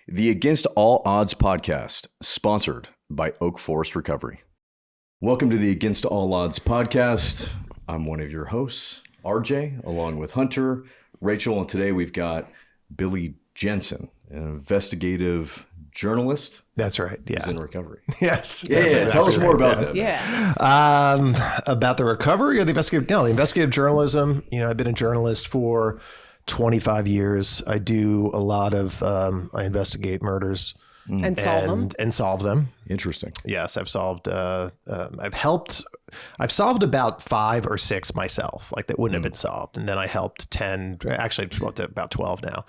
The Against All Odds podcast, sponsored by Oak Forest Recovery. Welcome to the Against All Odds podcast. I'm one of your hosts, RJ, along with Hunter, Rachel, and today we've got Billy Jensen, an investigative journalist. That's right. Yeah. Who's in recovery. Yes. Yeah. Exactly. Tell us more about that. Yeah. About the recovery or the investigative? No, the investigative journalism. You know, I've been a journalist for 25 years. I do a lot of, I investigate murders and solve them. Interesting. Yes. I've solved, I've solved about 5 or 6 myself, like that wouldn't have been solved. And then I helped 10, actually about 12 now.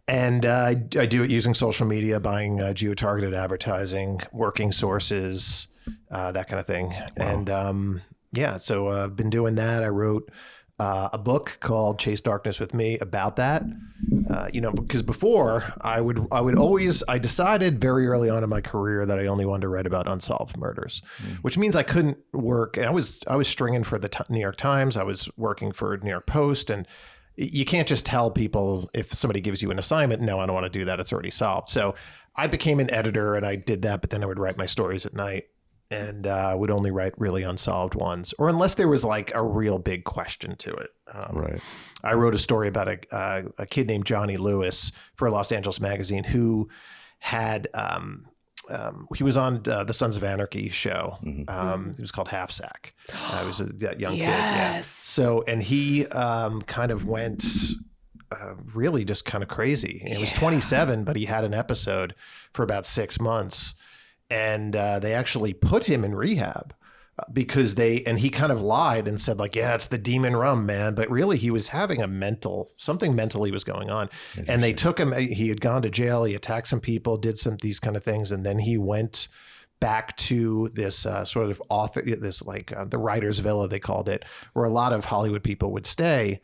And I do it using social media, buying geo-targeted advertising, working sources, that kind of thing. Wow. And so I've been doing that. I wrote a book called Chase Darkness with Me about that. Because before I decided very early on in my career that I only wanted to write about unsolved murders, which means I couldn't work. And I was stringing for the New York Times. I was working for New York Post, and you can't just tell people if somebody gives you an assignment, no, I don't want to do that. It's already solved. So I became an editor and I did that, but then I would write my stories at night and would only write really unsolved ones, or unless there was like a real big question to it. Right. I wrote a story about a kid named Johnny Lewis for Los Angeles Magazine who had, he was on the Sons of Anarchy show. It was called Half Sack. I was that young kid. Yeah. So, and he kind of went really just kind of crazy. He was 27, but he had an episode for about 6 months. And they actually put him in rehab because he kind of lied and said like, yeah, it's the demon rum, man. But really he was having something mentally was going on. And they took him, he had gone to jail. He attacked some people, did these kind of things. And then he went back to this sort of the writer's villa, they called it, where a lot of Hollywood people would stay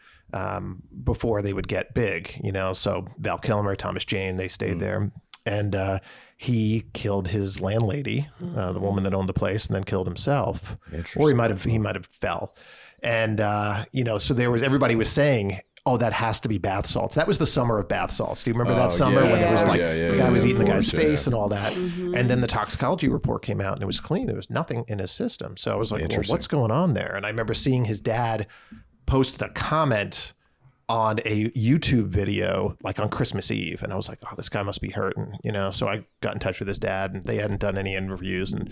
before they would get big, so Val Kilmer, Thomas Jane, they stayed there. And he killed his landlady, the woman that owned the place, and then killed himself. Or he might have fell. And so everybody was saying, oh, that has to be bath salts. That was the summer of bath salts. Do you remember that summer when it was like the guy was eating the guy's face and all that? And then the toxicology report came out and it was clean. There was nothing in his system. So I was like, well, what's going on there? And I remember seeing his dad posted a comment on a YouTube video like on Christmas Eve. And I was like, oh, this guy must be hurting, So I got in touch with his dad and they hadn't done any interviews and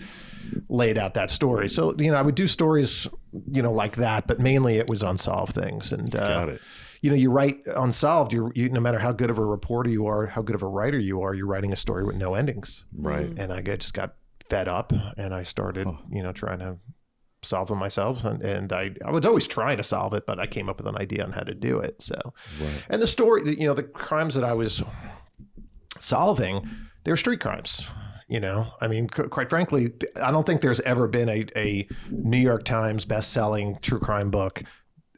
laid out that story. So, I would do stories, like that, but mainly it was unsolved things. And, got it. You write unsolved, you no matter how good of a reporter you are, how good of a writer you are, you're writing a story with no endings. Right. And I just got fed up and I started, trying to solve them myself. And I was always trying to solve it, but I came up with an idea on how to do it. So, And the story, the crimes that I was solving, they were street crimes. I mean, quite frankly, I don't think there's ever been a New York Times best-selling true crime book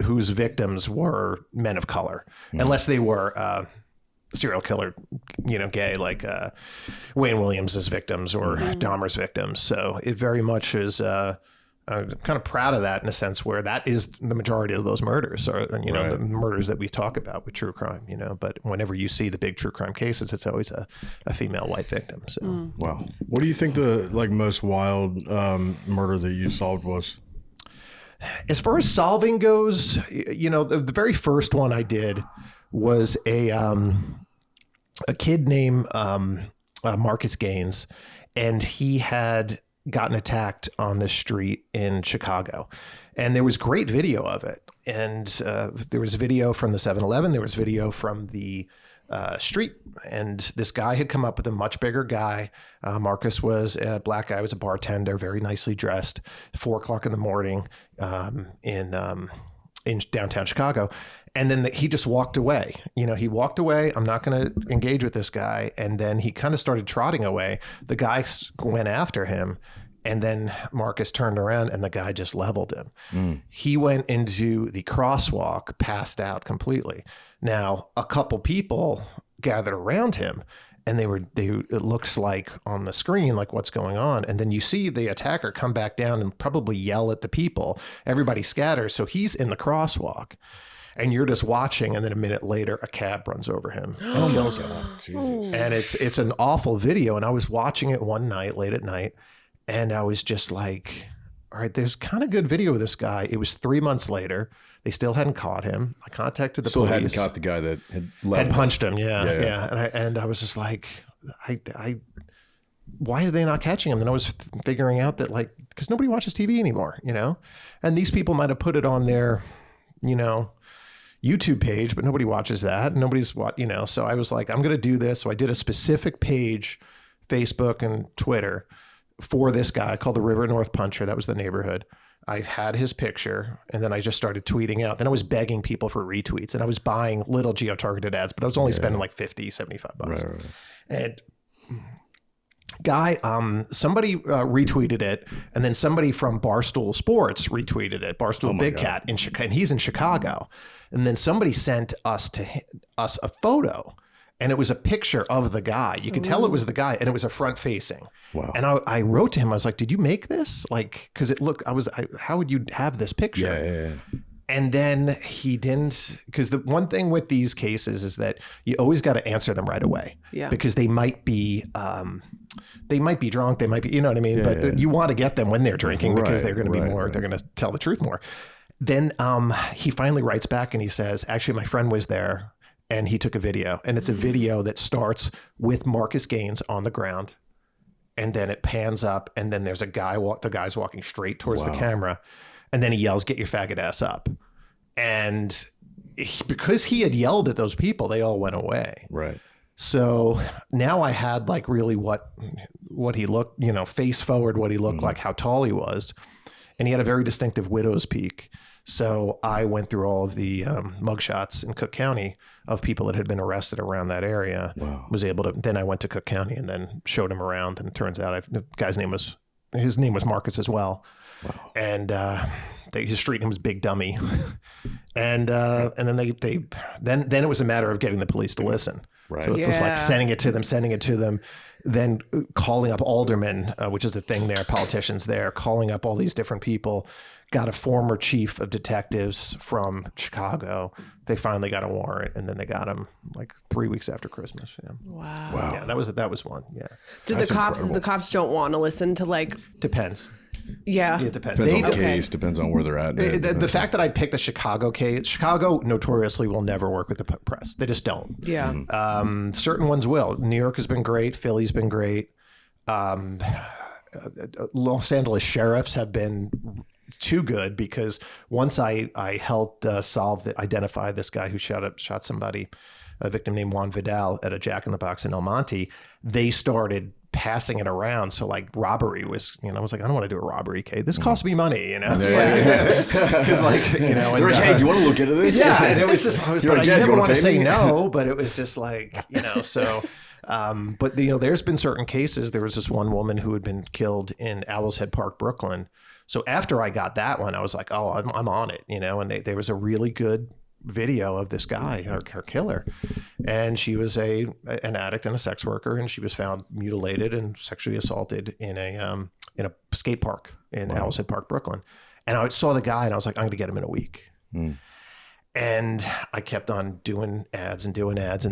whose victims were men of color, unless they were serial killer, gay, like Wayne Williams's victims or Dahmer's victims. So it very much is... I'm kind of proud of that in a sense where that is the majority of those murders are, the murders that we talk about with true crime, but whenever you see the big true crime cases, it's always a female white victim. So, Wow. What do you think the most wild murder that you solved was? As far as solving goes, the very first one I did was a kid named Marcus Gaines, and he had gotten attacked on the street in Chicago. And there was great video of it. And there was video from the 7-Eleven. There was video from the street. And this guy had come up with a much bigger guy. Marcus was a black guy, was a bartender, very nicely dressed, 4:00 in the morning in downtown Chicago. And then he just walked away. He walked away. I'm not going to engage with this guy. And then he kind of started trotting away. The guy went after him. And then Marcus turned around and the guy just leveled him. He went into the crosswalk, passed out completely. Now, a couple people gathered around him and it looks like on the screen, like what's going on. And then you see the attacker come back down and probably yell at the people. Everybody scatters. So he's in the crosswalk. and you're just watching, and then a minute later a cab runs over him and kills him. Jesus. And it's an awful video. And I was watching it one night late at night, and I was just like, all right, there's kind of good video of this guy. It was 3 months later. They still hadn't caught him. I contacted the police. Still hadn't caught the guy that had punched him. Yeah. And I was just like, why are they not catching him? And I was figuring out that, like, because nobody watches TV anymore, you know? And these people might have put it on their, you know, YouTube page, but nobody watches that. Nobody's you know? So I was like, I'm going to do this. So I did a specific page, Facebook and Twitter, for this guy called the River North Puncher. That was the neighborhood. I had his picture, and then I just started tweeting out. Then I was begging people for retweets, and I was buying little geo-targeted ads, but I was only spending like $50, $75. Right. And guy, somebody retweeted it, and then somebody from Barstool Sports retweeted it. Barstool Big Cat in Chicago, and he's in Chicago. And then somebody sent us a photo, and it was a picture of the guy. You could tell it was the guy, and it was a front facing. Wow. And I wrote to him. I was like, "Did you make this?" Like, because it looked. How would you have this picture? Yeah. And then he didn't, because the one thing with these cases is that you always got to answer them right away. Yeah. Because they might be drunk, they might be, you know what I mean? But you want to get them when they're drinking, because they're going to be more, they're going to tell the truth more. Then he finally writes back and he says, actually, my friend was there and he took a video. And it's a video that starts with Marcus Gaines on the ground. And then it pans up, and then there's a guy, the guy's walking straight towards the camera. And then he yells, "Get your faggot ass up." And because he had yelled at those people, they all went away. Right. So now I had like really what he looked, you know, face forward, what he looked like, how tall he was. And he had a very distinctive widow's peak. So I went through all of the mugshots in Cook County of people that had been arrested around that area. Wow. Was able to, then I went to Cook County and then showed him around. And it turns out the guy's his name was Marcus as well. Wow. And his street name was Big Dummy. And then then it was a matter of getting the police to listen. Right. So it's just like sending it to them, then calling up aldermen, which is the thing there, politicians there, calling up all these different people. Got a former chief of detectives from Chicago. They finally got a warrant, and then they got him like 3 weeks after Christmas. Yeah. Wow. Yeah, that was one. Yeah. Did the cops don't want to listen to, like? Depends. Yeah. It depends. Depends on the case, depends on where they're at. The fact that I picked the Chicago case, Chicago notoriously will never work with the press. They just don't. Yeah. Certain ones will. New York has been great. Philly's been great. Los Angeles sheriffs have been too good, because once I helped identify this guy who shot somebody, a victim named Juan Vidal, at a Jack in the Box in El Monte, they started passing it around. So like robbery was, I was like, I don't want to do a robbery case. This costs me money, because like, and, hey, do you want to look into this? Yeah. And it was just, I never want to say no, but it was just like, so, but there's been certain cases. There was this one woman who had been killed in Owl's Head Park, Brooklyn. So after I got that one, I was like, oh, I'm on it, and there was a really good video of this guy, her killer, and she was an addict and a sex worker, and she was found mutilated and sexually assaulted in a skate park in Owl's Head Park, Brooklyn. And I saw the guy, and I was like, I'm going to get him in a week. And I kept on doing ads, and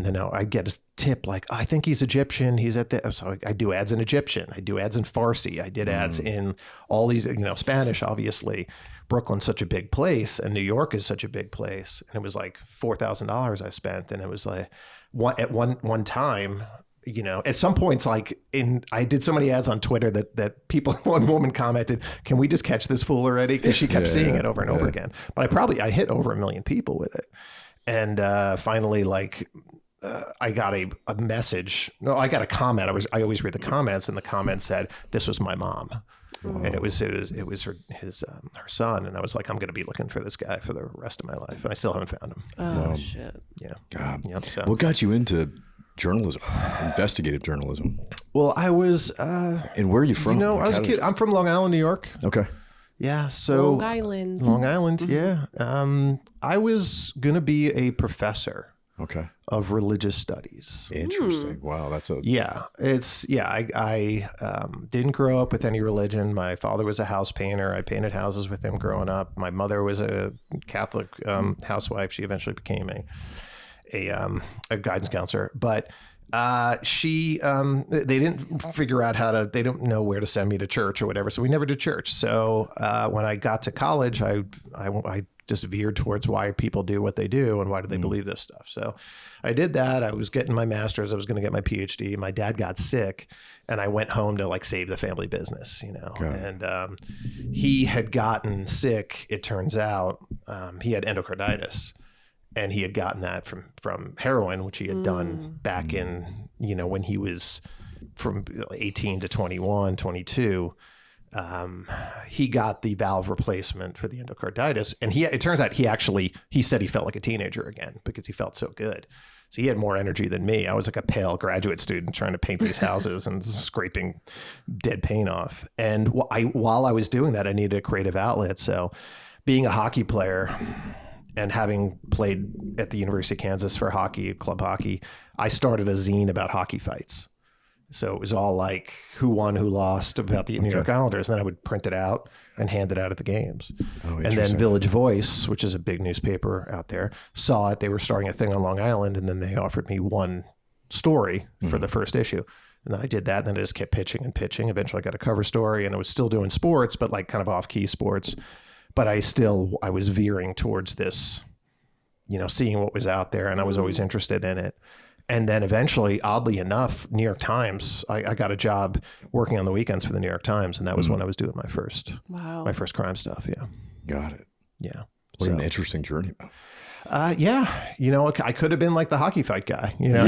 then I get a tip like, I think he's Egyptian. He's at the, so I do ads in Egyptian. I do ads in Farsi. I did ads in all these, Spanish, obviously. Brooklyn's such a big place, and New York is such a big place. And it was like $4,000 I spent. And it was like at one time, at some points, like I did so many ads on Twitter that people, one woman commented, "Can we just catch this fool already?" Because she kept seeing it over and over again. But I hit over 1 million people with it. And finally, I got a message. No, I got a comment. I always read the comments, and the comment said, "This was my mom." And it was her son. And I was like, I'm going to be looking for this guy for the rest of my life. And I still haven't found him. Oh, shit. Yeah. God. Yep, so. What got you into journalism, investigative journalism? Well, I was... and where are you from? I was a kid. I'm from Long Island, New York. Okay. Yeah, so... Long Island, yeah. I was going to be a professor. of religious studies. Interesting. Wow, that's a I didn't grow up with any religion. My father was a house painter. I painted houses with him growing up. My mother was a Catholic housewife. She eventually became a guidance counselor, but they didn't figure out they don't know where to send me to church or whatever. So we never did church. So when I got to college, I just veered towards why people do what they do and why do they believe this stuff. So I did that. I was getting my master's. I was going to get my PhD. My dad got sick and I went home to like save the family business, and he had gotten sick. It turns out he had endocarditis. And he had gotten that from heroin, which he had done back in, when he was from 18 to 21, 22. He got the valve replacement for the endocarditis. And it turns out he said he felt like a teenager again because he felt so good. So he had more energy than me. I was like a pale graduate student trying to paint these houses and scraping dead paint off. And while I was doing that, I needed a creative outlet. So being a hockey player, and having played at the University of Kansas for hockey, club hockey, I started a zine about hockey fights. So it was all like who won, who lost about the New York Islanders. And then I would print it out and hand it out at the games. And then Village Voice, which is a big newspaper out there, saw it. They were starting a thing on Long Island. And then they offered me one story for the first issue. And then I did that. And then I just kept pitching and pitching. Eventually I got a cover story and I was still doing sports, but like kind of off-key sports. But I was veering towards this, seeing what was out there. And I was always interested in it. And then eventually, oddly enough, New York Times, I got a job working on the weekends for the New York Times. And that was when I was doing my first crime stuff. Yeah. Got it. Yeah. What an interesting journey, man. I could have been like the hockey fight guy, Yeah.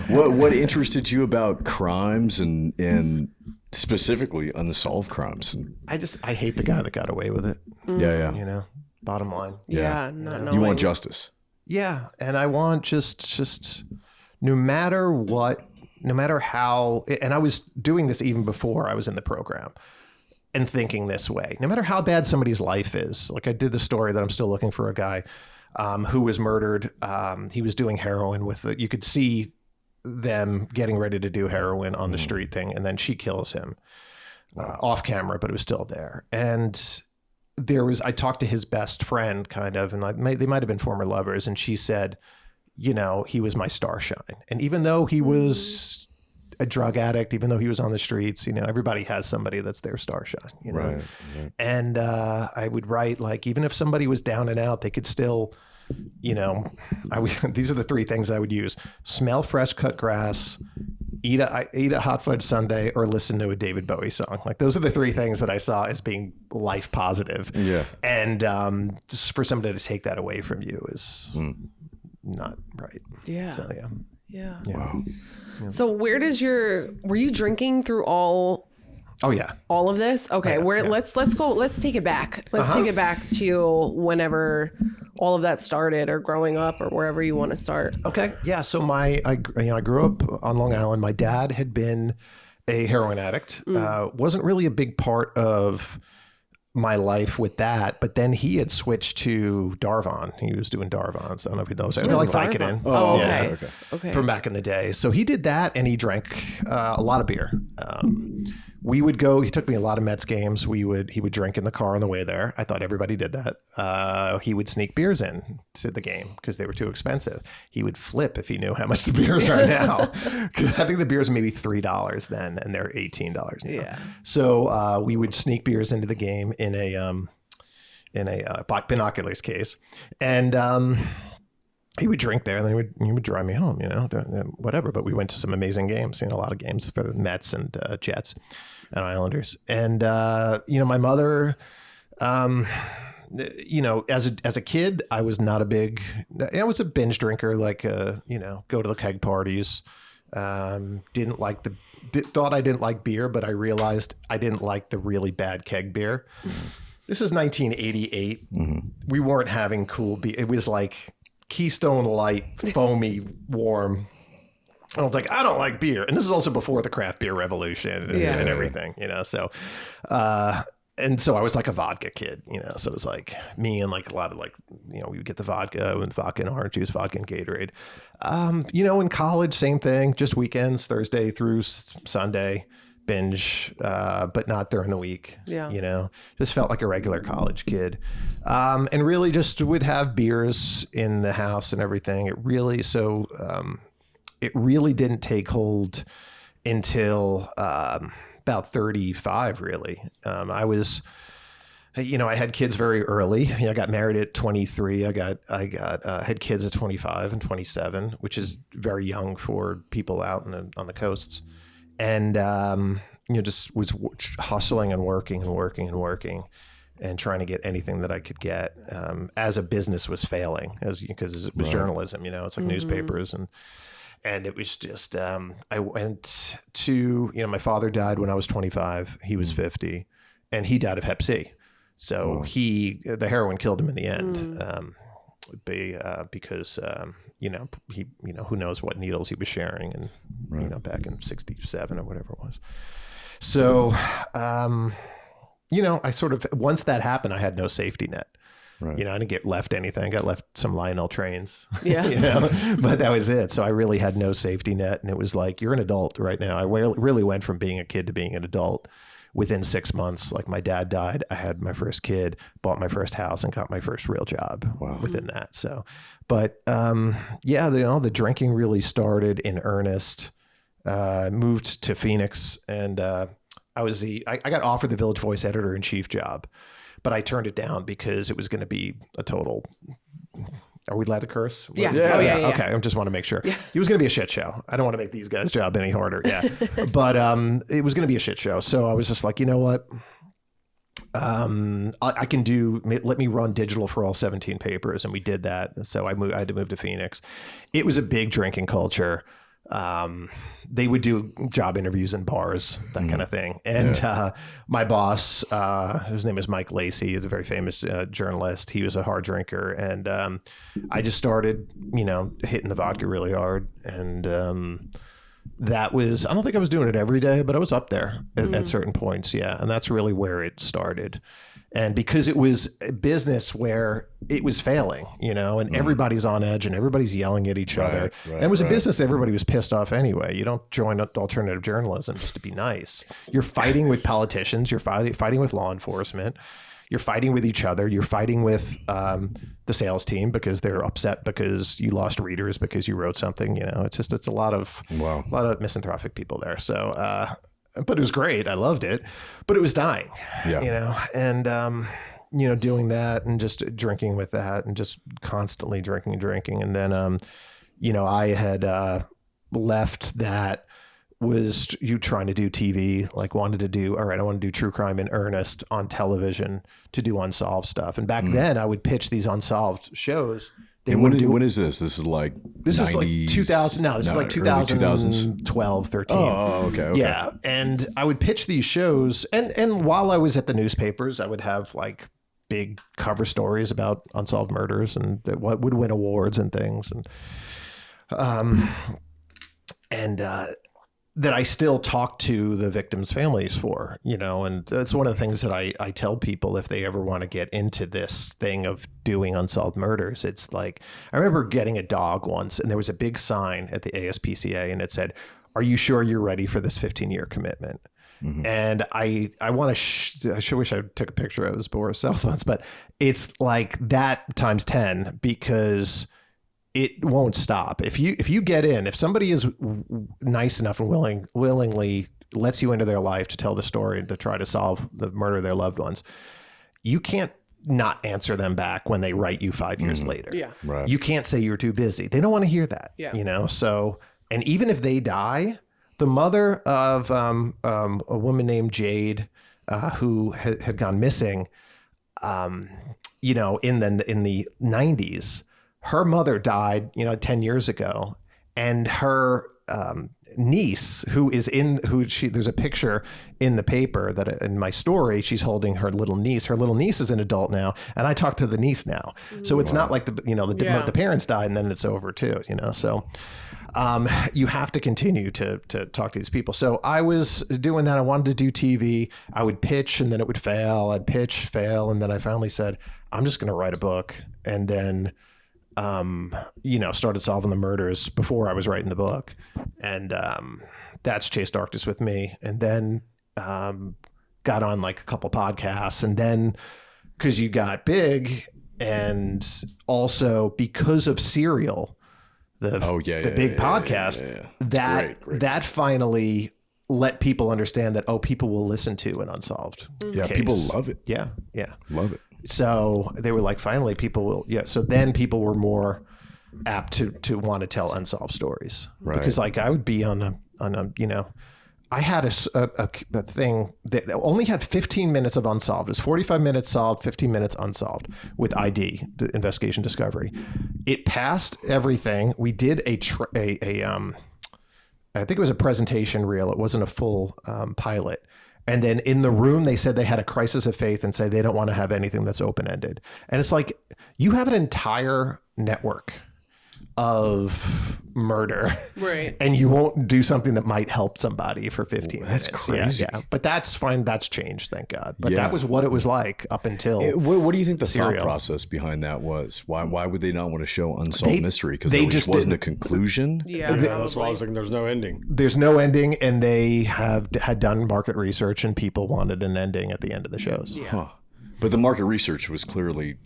What interested you about crimes and specifically unsolved crimes? I hate the guy that got away with it. Yeah. Bottom line. Not knowing. You want justice. Yeah. And I want just no matter how, and I was doing this even before I was in the program and thinking this way, no matter how bad somebody's life is. Like I did the story that I'm still looking for a guy who was murdered. He was doing heroin you could see them getting ready to do heroin on the street thing. And then she kills him off camera, but it was still there. And I talked to his best friend kind of, and they might've been former lovers. And she said, he was my starshine. And even though he was a drug addict, even though he was on the streets, everybody has somebody that's their starshine, Right. And I would write like, even if somebody was down and out, they could still, these are the three things I would use: smell fresh cut grass, eat a hot fudge sundae, or listen to a David Bowie song. Like those are the three things that I saw as being life positive. Yeah. And just for somebody to take that away from you is not right. Yeah. So yeah. Wow. So were you drinking through all of this? Okay. Let's take it back. Let's take it back to whenever all of that started, or growing up, or wherever you want to start. Okay. Yeah. So I grew up on Long Island. My dad had been a heroin addict. Wasn't really a big part of my life with that, but then he had switched to Darvon. He was doing Darvons. I don't know if he knows. They're like Vicodin. Oh, okay. From back in the day. So he did that, and he drank a lot of beer. We would go. He took me a lot of Mets games. He would drink in the car on the way there. I thought everybody did that. He would sneak beers in to the game because they were too expensive. He would flip if he knew how much the beers are now. I think the beers were maybe $3 then, and they're $18 now. Yeah. So we would sneak beers into the game in a binoculars case, and he would drink there, and then he would drive me home, whatever. But we went to some amazing games, a lot of games for the Mets and Jets and Islanders. And, my mother, as a kid, I was not I was a binge drinker, like, go to the keg parties. Thought I didn't like beer, but I realized I didn't like the really bad keg beer. This is 1988. We weren't having cool beer. It was like Keystone Light, foamy, warm. I was like, I don't like beer. And this is also before the craft beer revolution and everything, So, and so I was like a vodka kid, so it was like me and like a lot of like, we would get the vodka and orange juice, vodka and Gatorade. In college, same thing, just weekends, Thursday through Sunday, binge, but not during the week. Just felt like a regular college kid. And really just would have beers in the house and everything. It really didn't take hold until about 35, really. I had kids very early. I got married at 23. I had kids at 25 and 27, which is very young for people out on the coasts. And, just was hustling and working and trying to get anything that I could get, as a business was failing because it was journalism, it's like newspapers and it was just, I went to, my father died when I was 25, he was 50 and he died of Hep C. So the heroin killed him in the end. Because he who knows what needles he was sharing and back in 67 or whatever it was. So I sort of, once that happened, I had no safety net. I didn't get left anything. I got left some Lionel trains. But that was it. So I really had no safety net, and it was like, you're an adult right now. I really went from being a kid to being an adult within 6 months. Like, my dad died, I had my first kid, bought my first house, and got my first real job within that. So, but the drinking really started in earnest. Moved to Phoenix, and I got offered the Village Voice editor-in-chief job, but I turned it down because it was going to be a total. Are we allowed to curse? Yeah. Yeah. Okay. I just want to make sure. Yeah. It was going to be a shit show. I don't want to make these guys' job any harder. Yeah. But it was going to be a shit show. So I was just like, you know what? I can let me run digital for all 17 papers. And we did that. So I had to move to Phoenix. It was a big drinking culture. They would do job interviews in bars, that kind of thing. And my boss, his name is Mike Lacey, he's a very famous journalist. He was a hard drinker. And I just started, hitting the vodka really hard. And that was, I don't think I was doing it every day, but I was up there at certain points. Yeah. And that's really where it started. And because it was a business where it was failing, and everybody's on edge and everybody's yelling at each other. And it was a business everybody was pissed off anyway. You don't join alternative journalism just to be nice. You're fighting with politicians. You're fighting with law enforcement. You're fighting with each other. You're fighting with the sales team because they're upset because you lost readers because you wrote something. It's a lot of misanthropic people there. So. But it was great. I loved it, but it was dying, and, doing that and just drinking with that and just constantly drinking. And then, I had left that, was trying to do TV, like wanted to do, all right, I want to do true crime in earnest on television, to do unsolved stuff. And back then I would pitch these unsolved shows. When is this? This is like 2000. No, this is like 2012, 13. Oh, okay. Yeah. And I would pitch these shows. And while I was at the newspapers, I would have like big cover stories about unsolved murders and what would win awards and things. And that I still talk to the victims' families for, and it's one of the things that I tell people if they ever want to get into this thing of doing unsolved murders. It's like, I remember getting a dog once, and there was a big sign at the ASPCA, and it said, "Are you sure you're ready for this 15-year commitment?" And I want to, I sure wish I took a picture of this before cell phones, but it's like that times 10, because it won't stop. If you get in, if somebody is nice enough and willingly lets you into their life to tell the story and to try to solve the murder of their loved ones, you can't not answer them back when they write you 5 years later. Yeah. Right. You can't say you're too busy. They don't want to hear that. Yeah. So, and even if they die, the mother of a woman named Jade, who had gone missing, in the 90s, her mother died, 10 years ago, and her niece, there's a picture in the paper that in my story, she's holding her little niece. Her little niece is an adult now, and I talk to the niece now. So it's not like the parents died and then it's over too, So you have to continue to talk to these people. So I was doing that. I wanted to do TV. I would pitch and then it would fail. I'd pitch, fail. And then I finally said, I'm just going to write a book. And then, started solving the murders before I was writing the book. And that's Chase Darkness with me. And then got on like a couple podcasts. And then because you got big, and also because of Serial, the big podcast, that finally let people understand that, people will listen to an unsolved case. People love it. Yeah. Love it. So they were like, finally people will. Yeah. So then people were more apt to want to tell unsolved stories, because like I would be on a I had a thing that only had 15 minutes of unsolved. It was 45 minutes solved, 15 minutes unsolved with ID, the investigation discovery. It passed everything. We did I think it was a presentation reel. It wasn't a full pilot. And then in the room, they said they had a crisis of faith and say they don't want to have anything that's open-ended. And it's like, you have an entire network of murder, right? And you won't do something that might help somebody for 15 minutes. That's crazy. Yeah. But that's fine. That's changed, thank God. But that was what it was like up until what do you think the Serial. thought process behind that was? Why would they not want to show unsolved mystery? Because they there just wasn't didn't. a conclusion. Yeah, that's why I was thinking there's no ending. There's no ending, and they had done market research, and people wanted an ending at the end of the shows. Yeah. Huh. But the market research was clearly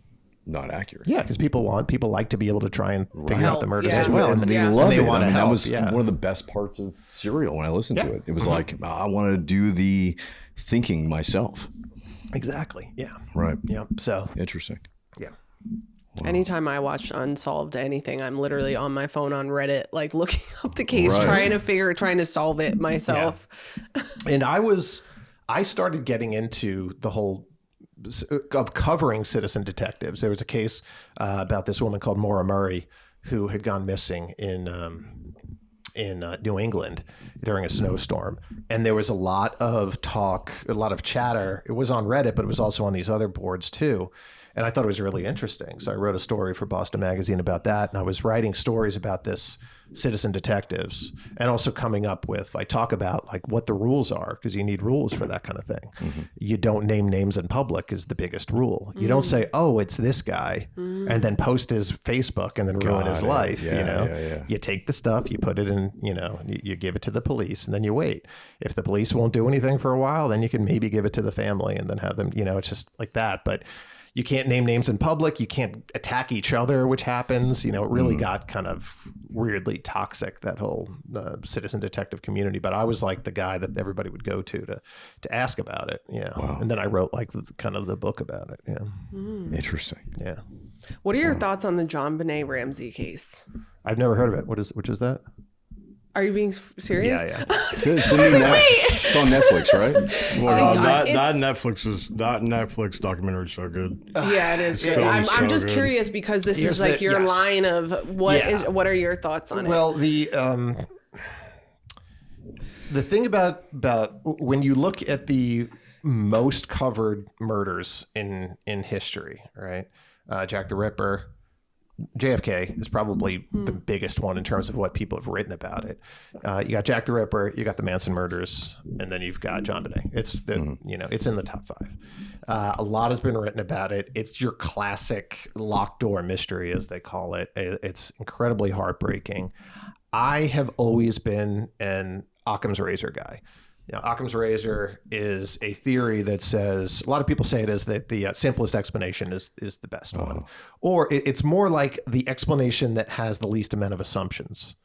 not accurate. Yeah, because people like to be able to try and figure out the murders as well. And they and love they it. want to help. That was one of the best parts of Serial when I listened to it. It was like, I want to do the thinking myself. Exactly. Yeah. Right. Yeah. So Interesting. yeah. Wow. Anytime I watch unsolved anything, I'm literally on my phone on Reddit, like looking up the case, trying to solve it myself. Yeah. And I started getting into the whole of covering citizen detectives. There was a case about this woman called Maura Murray who had gone missing in New England during a snowstorm. And there was a lot of talk, a lot of chatter. It was on Reddit, but it was also on these other boards too. And I thought it was really interesting. So I wrote a story for Boston Magazine about that. And I was writing stories about this citizen detectives, and also coming up with, I talk about like what the rules are, because you need rules for that kind of thing. Mm-hmm. You don't name names in public is the biggest rule. You don't say, oh, it's this guy, and then post his Facebook and then ruin his life. You take the stuff, you put it in, you give it to the police, and then you wait. If the police won't do anything for a while, then you can maybe give it to the family and then have them, it's just like that. But you can't name names in public. You can't attack each other, which happens. It really got kind of weirdly toxic, that whole citizen detective community. But I was like the guy that everybody would go to ask about it. Yeah. Wow. And then I wrote like kind of the book about it. Yeah. Interesting. Yeah. What are your thoughts on the John Benet Ramsey case? I've never heard of it. Which is that? Are you being serious? Yeah. It's on Netflix, right? Well, that Netflix documentary is so good. Yeah, it is good. I'm just curious, because this is like your line of what are your thoughts on it? Well, the thing about when you look at the most covered murders in history, right? Jack the Ripper, JFK is probably the biggest one in terms of what people have written about it. You got Jack the Ripper, you got the Manson murders, and then you've got John Benet. It's it's in the top 5. A lot has been written about it. It's your classic locked door mystery, as they call it. It's incredibly heartbreaking. I have always been an Occam's razor guy. Occam's razor is a theory that says, a lot of people say it is that the simplest explanation is the best one. Or it's more like the explanation that has the least amount of assumptions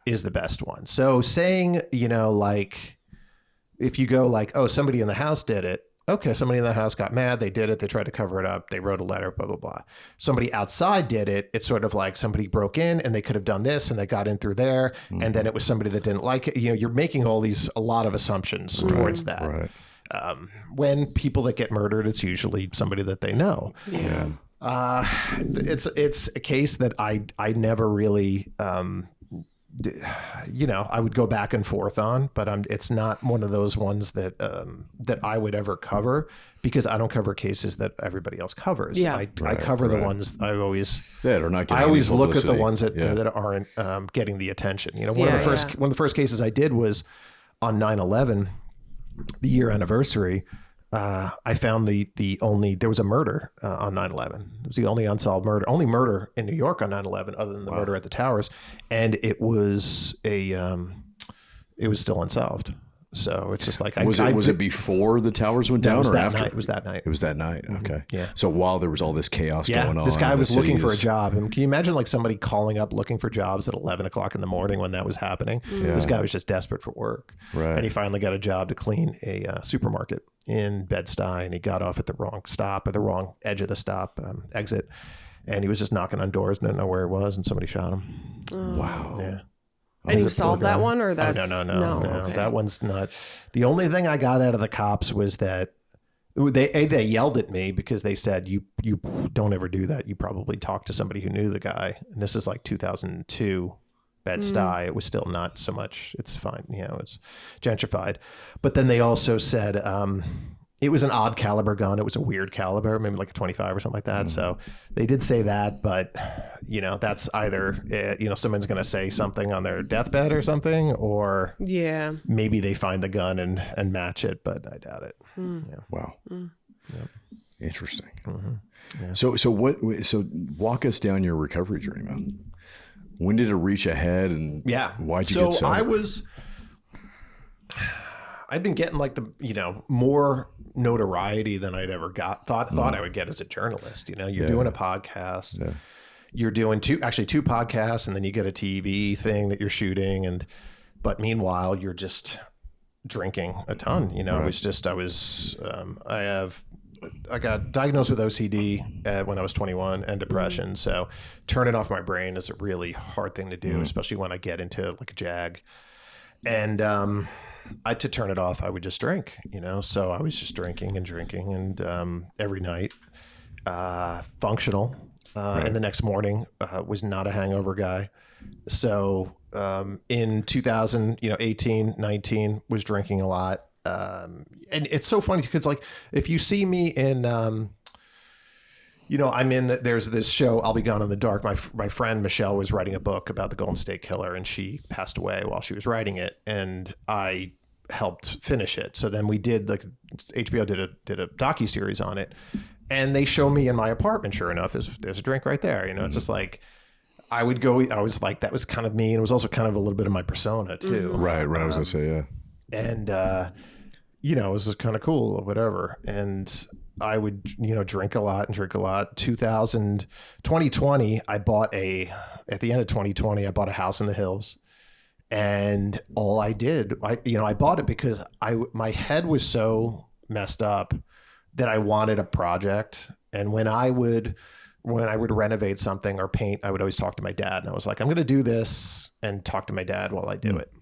is the best one. So saying, like if you go like, oh, somebody in the house did it. Okay, somebody in the house got mad. They did it. They tried to cover it up. They wrote a letter, blah, blah, blah. Somebody outside did it. It's sort of like somebody broke in and they could have done this and they got in through there. Mm-hmm. And then it was somebody that didn't like it. You're making a lot of assumptions towards that. Right. When people that get murdered, it's usually somebody that they know. Yeah. It's a case that I never really I would go back and forth on, but it's not one of those ones that that I would ever cover, because I don't cover cases that everybody else covers. Yeah. I cover the ones I always are not getting I always any look at the publicity. ones that Yeah. that aren't getting the attention. One of the first cases I did was on 9/11, the year anniversary. I found there was a murder on 9/11. It was the only unsolved only murder in New York on 9/11, other than the murder at the towers, and it was it was still unsolved. So it's just like was it before the towers went down or after? Night. It was that night. It was that night. Okay. Yeah. So while there was all this chaos going on, this guy was looking for a cities- job. And can you imagine like somebody calling up looking for jobs at 11 o'clock in the morning when that was happening? This guy was just desperate for work. Right. And he finally got a job to clean a supermarket in Bed-Stuy, and he got off at the wrong stop, or the wrong edge of the stop exit. And he was just knocking on doors, didn't know where it was, and somebody shot him. Wow. Yeah. And you solved that one, or that's No. Okay. That one's not. The only thing I got out of the cops was that they yelled at me because they said, you don't ever do that. You probably talked to somebody who knew the guy. And this is like 2002 Bed-Stuy. It was still not so much. It's fine. It's gentrified. But then they also said, it was an odd caliber gun. It was a weird caliber, maybe like a 25 or something like that. So they did say that, but that's either, someone's going to say something on their deathbed or something, or maybe they find the gun and match it, but I doubt it. Yeah. Wow. Yep. Interesting. Mm-hmm. Yeah. So walk us down your recovery journey, man. When did it reach a head, and why'd you get sober? I'd been getting like more notoriety than I'd ever thought I would get as a journalist. You're doing a podcast, you're doing two podcasts, and then you get a TV thing that you're shooting. But meanwhile, you're just drinking a ton, I got diagnosed with OCD when I was 21 and depression. So turning off my brain is a really hard thing to do, especially when I get into like a jag. And, to turn it off, I would just drink, so I was just drinking and every night, functional. And the next morning was not a hangover guy. So in 2018, 19, was drinking a lot. And it's so funny because like if you see me in, there's this show, I'll Be Gone in the Dark. My friend Michelle was writing a book about the Golden State Killer, and she passed away while she was writing it, and I helped finish it. So then we did HBO did a docuseries on it, and they show me in my apartment. Sure enough, there's a drink right there. It's just like I was like, that was kind of me, and it was also kind of a little bit of my persona too. Right. I was gonna say and it was just kind of cool or whatever. And I would, drink a lot. 2020, at the end of 2020, I bought a house in the hills. And all I did, I bought it because my head was so messed up that I wanted a project. And when I would renovate something or paint, I would always talk to my dad. And I was like, I'm going to do this, and talk to my dad while I do it.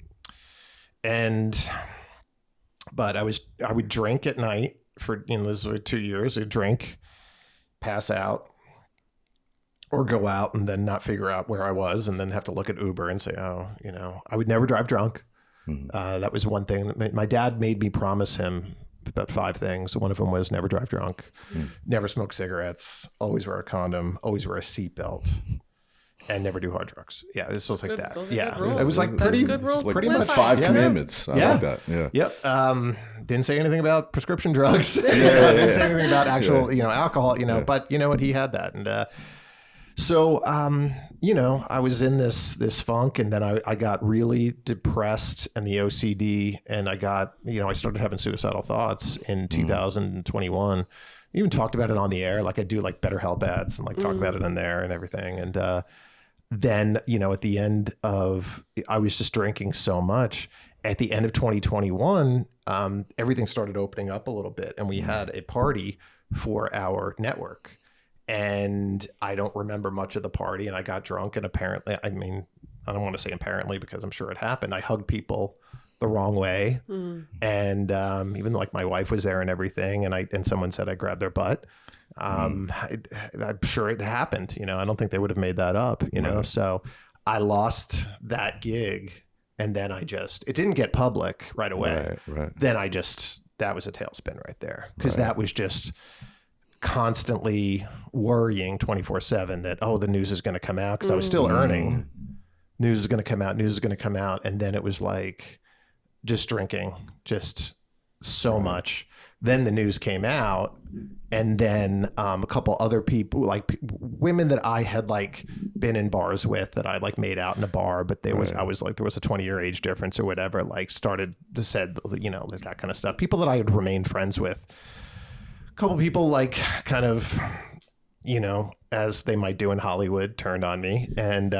But I would drink at night for, this was 2 years. I'd drink, pass out, or go out and then not figure out where I was, and then have to look at Uber and say, I would never drive drunk. That was one thing that my dad made me promise him about 5 things. One of them was never drive drunk, never smoke cigarettes, always wear a condom, always wear a seatbelt, and never do hard drugs. Yeah, it's just like that. Yeah, it was like pretty good rules. like pretty much 5 commandments. I like that. Yeah. Yep. Didn't say anything about prescription drugs. Didn't say anything about actual, alcohol. But you know what? He had that, and so I was in this funk, and then I got really depressed, and the OCD, and I got I started having suicidal thoughts in 2021. Even talked about it on the air, like I do like BetterHelp ads, and like talk about it in there and everything, and then at the end of, I was just drinking so much. At the end of 2021, everything started opening up a little bit, and we had a party for our network. And I don't remember much of the party, and I got drunk, and apparently, I don't want to say apparently because I'm sure it happened, I hugged people the wrong way. And even though like my wife was there and everything, and someone said I grabbed their butt, I'm sure it happened. I don't think they would have made that up, so I lost that gig, and then it didn't get public right away. Right. Then that was a tailspin right there, because that was just constantly worrying 24/7 that, the news is going to come out, because I was still earning. News is going to come out. And then it was like just drinking, just so much. Then the news came out, and then a couple other people, like women that I had like been in bars with, that I like made out in a bar, but there was a 20-year age difference or whatever, like started to said, that kind of stuff. People that I had remained friends with, a couple people like kind of, as they might do in Hollywood, turned on me, and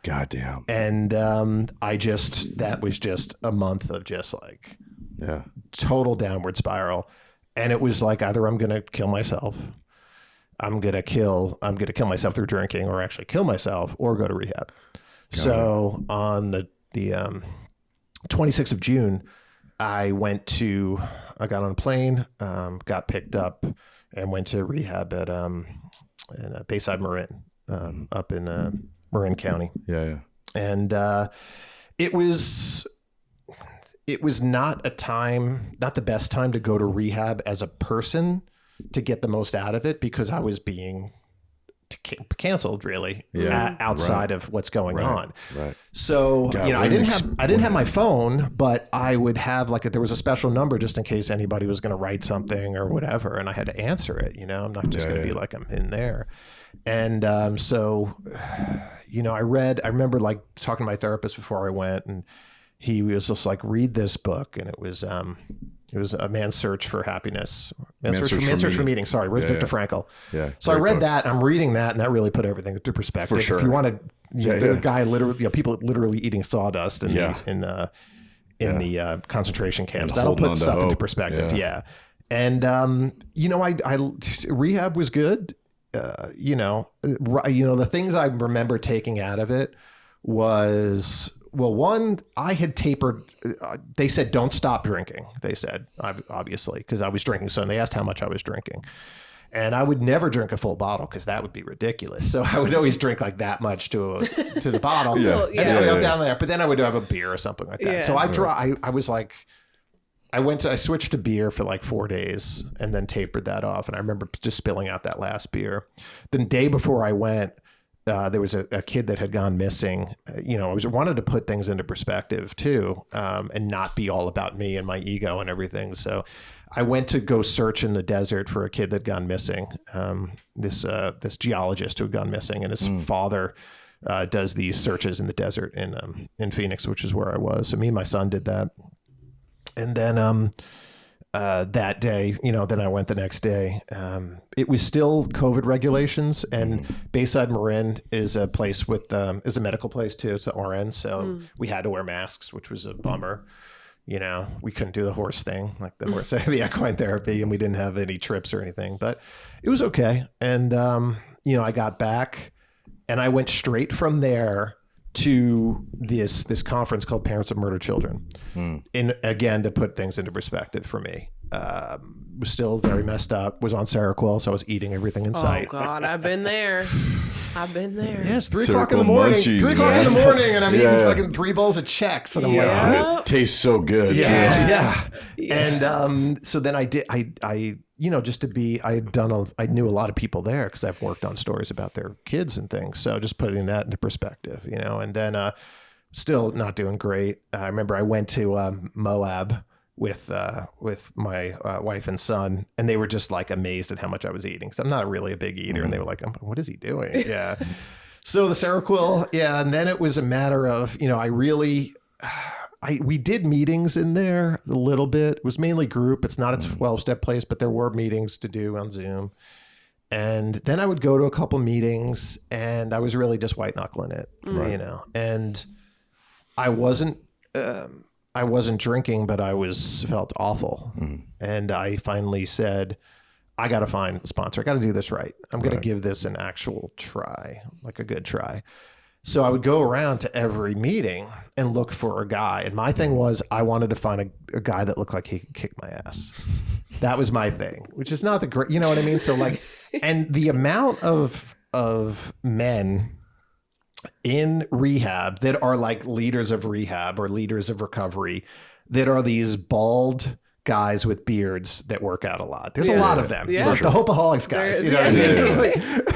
goddamn, and that was just a month of just like total downward spiral. And it was like, either I'm going to kill myself, I'm going to kill myself through drinking, or actually kill myself, or go to rehab. On the 26th of June, I got on a plane, got picked up, and went to rehab at in Bayside Marin, up in Marin County. Yeah. And it was not the best time to go to rehab as a person to get the most out of it, because I was being canceled really outside of what's going on. Right. So, I didn't have my phone, but I would have there was a special number just in case anybody was going to write something or whatever. And I had to answer it, I'm not just going to be like, I'm in there. And, so, I remember like talking to my therapist before I went, and he was just like, read this book. And it was A Man's Search for Happiness. Man's Search for Meaning. Sorry, Viktor Frankl. Yeah. So I read that. I'm reading that, and that really put everything into perspective. For sure. If you want to, the guy literally, people literally eating sawdust in the concentration camps. That'll put stuff into perspective. Yeah. And rehab was good. The things I remember taking out of it was, well, one, I had tapered. They said, don't stop drinking. They said, obviously, because I was drinking. So they asked how much I was drinking. And I would never drink a full bottle, because that would be ridiculous. So I would always drink like that much to the bottle. And then I go down there. But then I would have a beer or something like that. Yeah. So I was like, I switched to beer for like 4 days, and then tapered that off. And I remember just spilling out that last beer. The day before I went, there was a kid that had gone missing. I wanted to put things into perspective too, and not be all about me and my ego and everything. So I went to go search in the desert for a kid that had gone missing. This geologist who had gone missing, and his father does these searches in the desert in Phoenix, which is where I was. So me and my son did that. And then that day, then I went the next day. It was still COVID regulations, and Bayside Marin is a place is a medical place too. It's an RN, so we had to wear masks, which was a bummer. We couldn't do the horse thing, like the equine therapy, and we didn't have any trips or anything, but it was okay. And I got back, and I went straight from there to this conference called Parents of Murdered Children. And again, to put things into perspective for me, was still very messed up, was on Seroquel, so I was eating everything in sight. Oh God, I've been there. Yeah, it's 3 o'clock in the morning. Munchies, 3 o'clock in the morning, and I'm eating fucking 3 bowls of Chex, and I'm like, it tastes so good. Yeah. And so then I knew a lot of people there, because I've worked on stories about their kids and things. So just putting that into perspective, and then still not doing great. I remember I went to Moab with my wife and son, and they were just like amazed at how much I was eating. So I'm not really a big eater, and they were like, what is he doing? Yeah. So the Seroquel, and then it was a matter of, we did meetings in there a little bit. It was mainly group. It's not a 12-step place, but there were meetings to do on Zoom. And then I would go to a couple meetings, and I was really just white knuckling it, and I wasn't drinking, but I felt awful. And I finally said, I got to find a sponsor. I got to do this right. I'm going to give this an actual try, like a good try. So I would go around to every meeting and look for a guy. And my thing was, I wanted to find a guy that looked like he could kick my ass. That was my thing, which is not the great, you know what I mean? So like, and the amount of men in rehab that are like leaders of rehab or leaders of recovery that are these bald guys with beards that work out a lot. There's a lot of them. Yeah. Like the Hopeaholics guys. You know what I mean? It's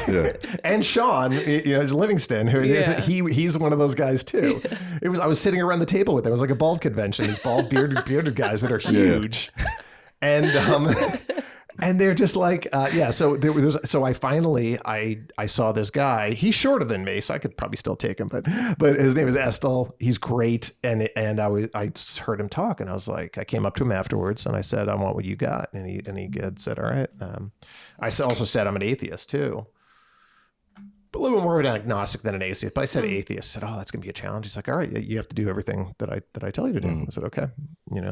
like, and Sean, Livingston, who he's one of those guys too. I was sitting around the table with them. It was like a bald convention. These bald bearded guys that are huge. And they're just like, So I finally saw this guy. He's shorter than me, so I could probably still take him. But his name is Estel. He's great. And I heard him talk, and I was like, I came up to him afterwards, and I said, I want what you got. And he said, all right. I also said I'm an atheist too, but a little bit more of an agnostic than an atheist. But I said atheist. I said, oh, that's gonna be a challenge. He's like, all right, you have to do everything that I tell you to do. I said, okay.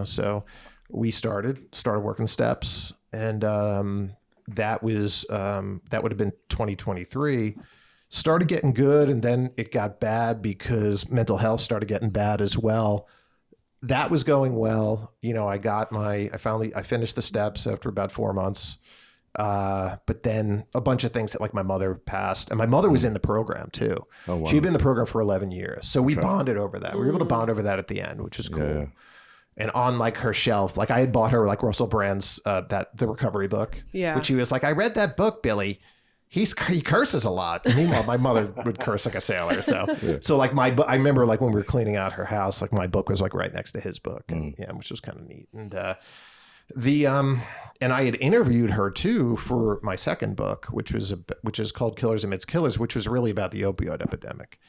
So we started working steps. And that would have been 2023. Started getting good, and then it got bad because mental health started getting bad as well. That was going well. I finished the steps after about 4 months. But then a bunch of things that, like, my mother passed, and my mother was in the program too. Oh, wow. She'd been in the program for 11 years. So we bonded over that. We were able to bond over that at the end, which is cool. Yeah. And on like her shelf, like I had bought her like Russell Brand's the recovery book, which she was like, I read that book, Billy. He curses a lot. And meanwhile, my mother would curse like a sailor. So like I remember like when we were cleaning out her house, like my book was like right next to his book, which was kind of neat. And and I had interviewed her too for my second book, which is called Killers Amidst Killers, which was really about the opioid epidemic.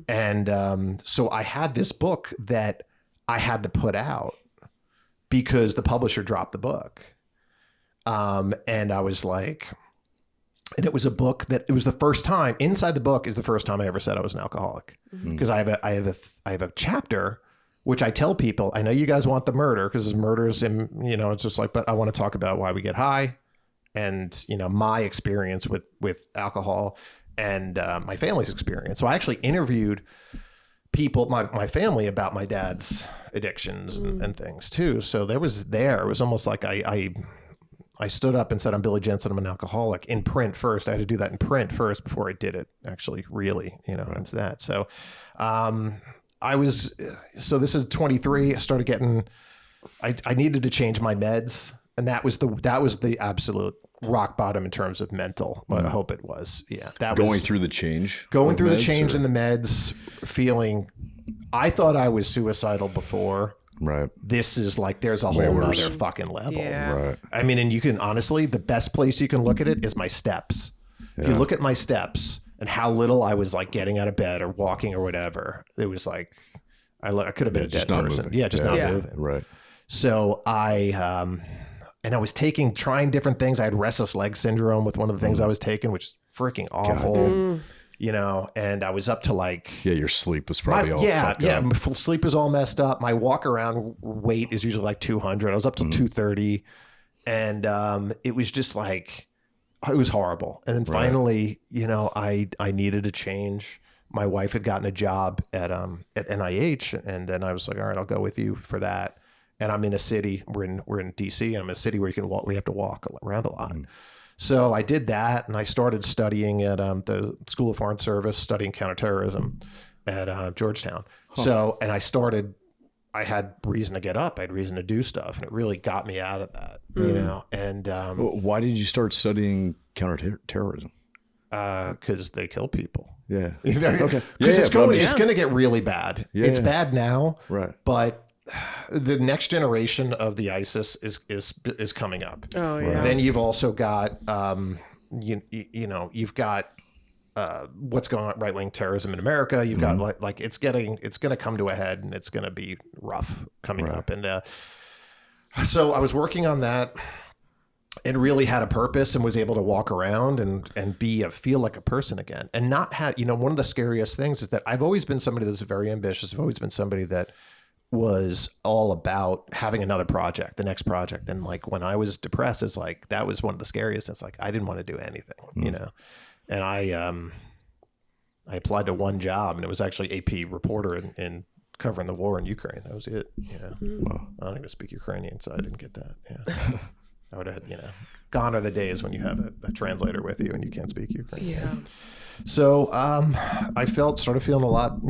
And so I had this book that I had to put out because the publisher dropped the book. And I was like, and it was a book that it was the first time inside the book is the first time I ever said I was an alcoholic. Because I have a chapter, which I tell people, I know you guys want the murder because murder's in, it's just like, but I want to talk about why we get high and, my experience with alcohol and my family's experience. So I actually interviewed people, my family, about my dad's addictions and things too. So it was almost like I stood up and said, I'm Billy Jensen, I'm an alcoholic, in print first. I had to do that in print first before I did it actually really, into that. So this is 23. I started getting, I needed to change my meds, and that was the absolute rock bottom in terms of mental. I hope it was. Yeah. That going was through the change. Going through the change in the meds, feeling, I thought I was suicidal before. Right. This is like, there's a whole other fucking level. Yeah. Right. I mean, and you can honestly, the best place you can look at it is my steps. Yeah. If you look at my steps and how little I was like getting out of bed or walking or whatever, it was like, I could have been a dead person. Moving. Yeah. Just not moving. Right. So and I was trying different things. I had restless leg syndrome with one of the things I was taking, which is freaking awful, and I was up to like, your sleep was probably all fucked up. My sleep was all messed up. My walk around weight is usually like 200. I was up to 230, and it was just like, it was horrible. And then finally, I needed a change. My wife had gotten a job at NIH, and then I was like, all right, I'll go with you for that. And I'm in a city, we're in DC, and I'm in a city where we have to walk around a lot. So I did that, and I started studying at the School of Foreign Service, studying counterterrorism at Georgetown. So, and I had reason to get up. I had reason to do stuff, and it really got me out of that, and why did you start studying counterterrorism? Because they kill people. Yeah. Okay. Because it's going to get really bad. Yeah, it's bad now. Right. But the next generation of the ISIS is coming up. Oh yeah. Then you've also got you've got what's going on, right-wing terrorism in America. You've got like it's going to come to a head, and it's going to be rough coming up. And so I was working on that and really had a purpose and was able to walk around and feel like a person again, and not have, one of the scariest things is that I've always been somebody that's very ambitious. I've always been somebody that was all about having another project, the next project. And like when I was depressed, it's like, that was one of the scariest. It's like, I didn't want to do anything, and I applied to one job, and it was actually AP reporter in covering the war in Ukraine. That was it. Yeah. Wow. I don't even speak Ukrainian, so I didn't get that. Yeah. I would have, gone are the days when you have a translator with you and you can't speak Ukrainian. Yeah. So I started feeling a lot,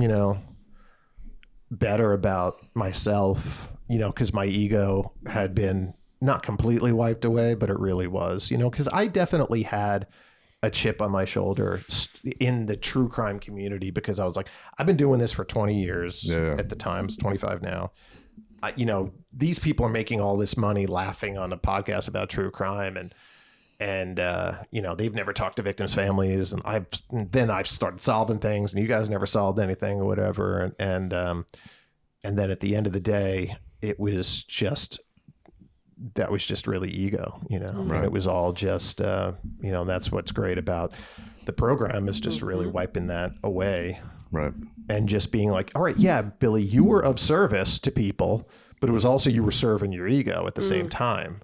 better about myself, because my ego had been not completely wiped away, but it really was, because I definitely had a chip on my shoulder in the true crime community, because I was like, I've been doing this for 20 years at the time. It's 25 now. These people are making all this money laughing on a podcast about true crime, and they've never talked to victims' families, and I've started solving things, and you guys never solved anything or whatever, and then at the end of the day, that was just really ego, right. And it was all just that's what's great about the program, is just really wiping that away, right, and just being like, all right, yeah, Billy, you were of service to people, but it was also you were serving your ego at the same time.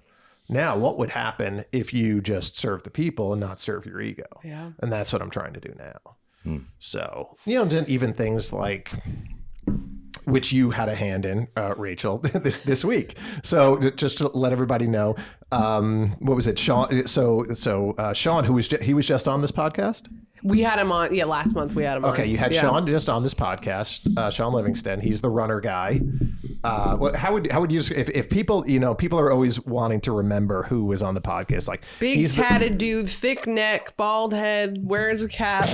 Now, what would happen if you just serve the people and not serve your ego? Yeah. And that's what I'm trying to do now. So, even things like, which you had a hand in, Rachel, this week. So just to let everybody know, what was it, Sean? So Sean, he was just on this podcast. We had him on. Yeah, last month we had him on. Okay, you had Sean just on this podcast. Sean Livingston. He's the runner guy. How would you, if people, people are always wanting to remember who was on the podcast, like big tatted dude, thick neck, bald head, wears a cap.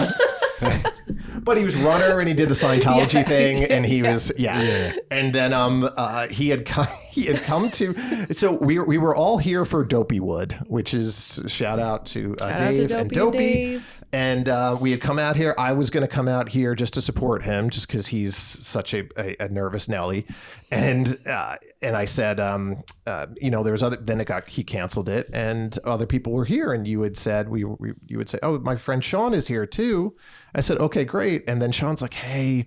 But he was runner and he did the Scientology thing, and he was and then he had come to, so we were all here for Dopey Wood, which is shout out to Dave and Dopey. And we had come out here. I was going to come out here just to support him, just because he's such a nervous Nelly. And I said, there was other. Then he canceled it, and other people were here. And you had said you would say, oh, my friend Sean is here too. I said, okay, great. And then Sean's like, hey,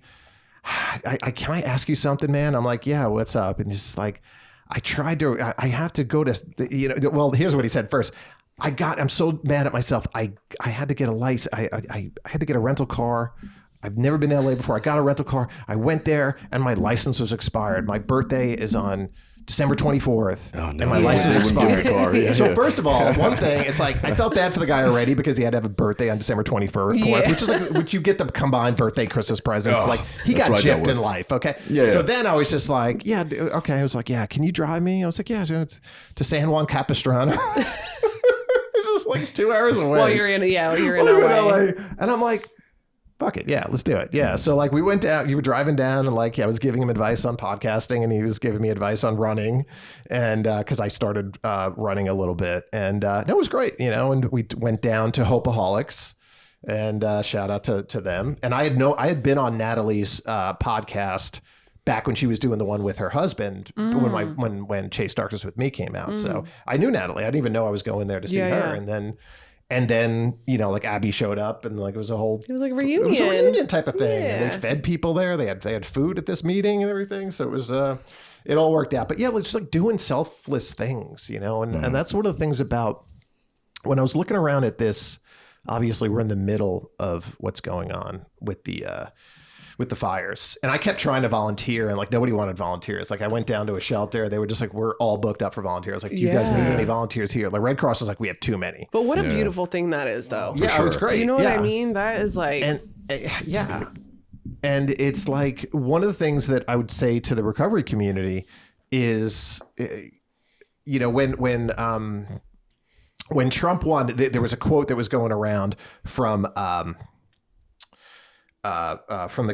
can I ask you something, man? I'm like, yeah, what's up? And he's like, I have to go to, well, here's what he said first. I'm so mad at myself. I had to get a license. I had to get a rental car. I've never been to LA before. I got a rental car. I went there and my license was expired. My birthday is on December 24th. Oh, no, and my license expired. So first of all, one thing, it's like, I felt bad for the guy already because he had to have a birthday on December 24th, which you get the combined birthday Christmas presents. Like he got gypped in life. Okay. So then I was just like, okay. I was like, can you drive me? I was like, to San Juan Capistrano. It's just like 2 hours away. Well, you're in LA. And I'm like, fuck it. Yeah, let's do it. Yeah. So like we went down, you were driving down, and like, I was giving him advice on podcasting, and he was giving me advice on running. And cause I started running a little bit, and that was great, and we went down to Hopeaholics, and shout out to them. And I had been on Natalie's podcast back when she was doing the one with her husband, when Chase Darkness with Me came out. So I knew Natalie. I didn't even know I was going there to see her. And then, like Abby showed up, and like it was like a reunion type of thing. And they fed people there. They had food at this meeting and everything. So it was, it all worked out. But yeah, just like doing selfless things, and that's one of the things about when I was looking around at this. Obviously, we're in the middle of what's going on with the fires, and I kept trying to volunteer, and like nobody wanted volunteers. Like I went down to a shelter, they were just like, we're all booked up for volunteers. Like, do you guys need any volunteers here? Like Red Cross was like, we have too many. But what a beautiful thing that is, though. Yeah, it's great. You know what I mean? That is like, and it's like one of the things that I would say to the recovery community is, when Trump won, there was a quote that was going around from the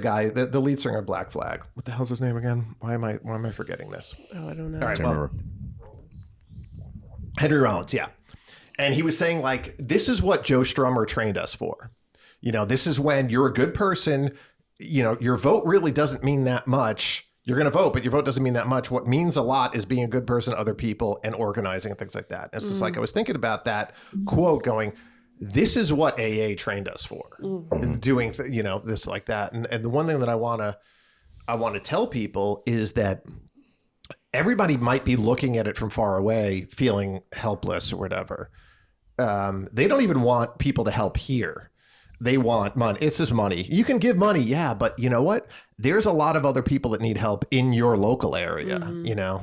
guy, the lead singer of Black Flag. What the hell's his name again? Why am I forgetting this? Oh, I don't know. All right, well, Henry Rollins, yeah. And he was saying, like, this is what Joe Strummer trained us for. This is when you're a good person, your vote really doesn't mean that much. You're going to vote, but your vote doesn't mean that much. What means a lot is being a good person to other people and organizing and things like that. And it's just like, I was thinking about that quote going, this is what AA trained us for, doing, this like that. And the one thing that I want to tell people is that everybody might be looking at it from far away, feeling helpless or whatever. They don't even want people to help here. They want money. It's just money. You can give money. Yeah. But you know what? There's a lot of other people that need help in your local area,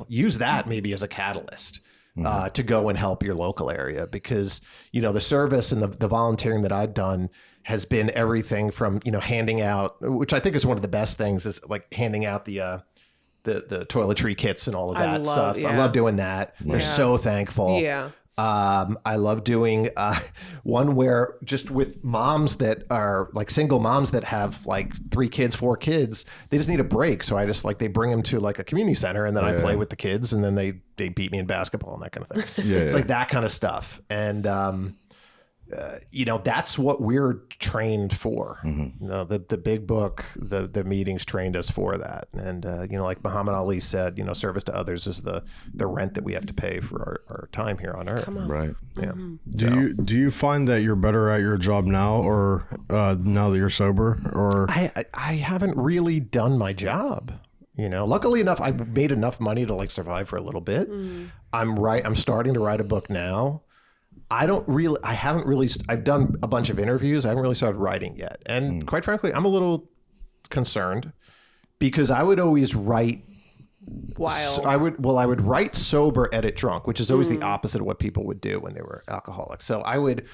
use that maybe as a catalyst. to go and help your local area, because, you know, the service and the volunteering that I've done has been everything from, you know, handing out, which I think is one of the best things, is like handing out the toiletry kits and all of that stuff. I love doing that. They're so thankful. Yeah. I love doing one where just with moms that are like single moms that have like 3 kids, 4 kids, they just need a break. So I just like, they bring them to like a community center, and then I play with the kids, and then they beat me in basketball and that kind of thing. It's like that kind of stuff. And, you know, that's what we're trained for. You know, the big book, the meetings trained us for that. And, you know, like Muhammad Ali said, you know, service to others is the rent that we have to pay for our time here on earth. Right. Yeah. Do you find that you're better at your job now, or now that you're sober, or? I haven't really done my job. You know, luckily enough, I made enough money to like survive for a little bit. I'm starting to write a book now. I've done a bunch of interviews. I haven't really started writing yet. And quite frankly, I'm a little concerned, because I would always write Wild. I would write sober, edit drunk, which is always the opposite of what people would do when they were alcoholics. So I would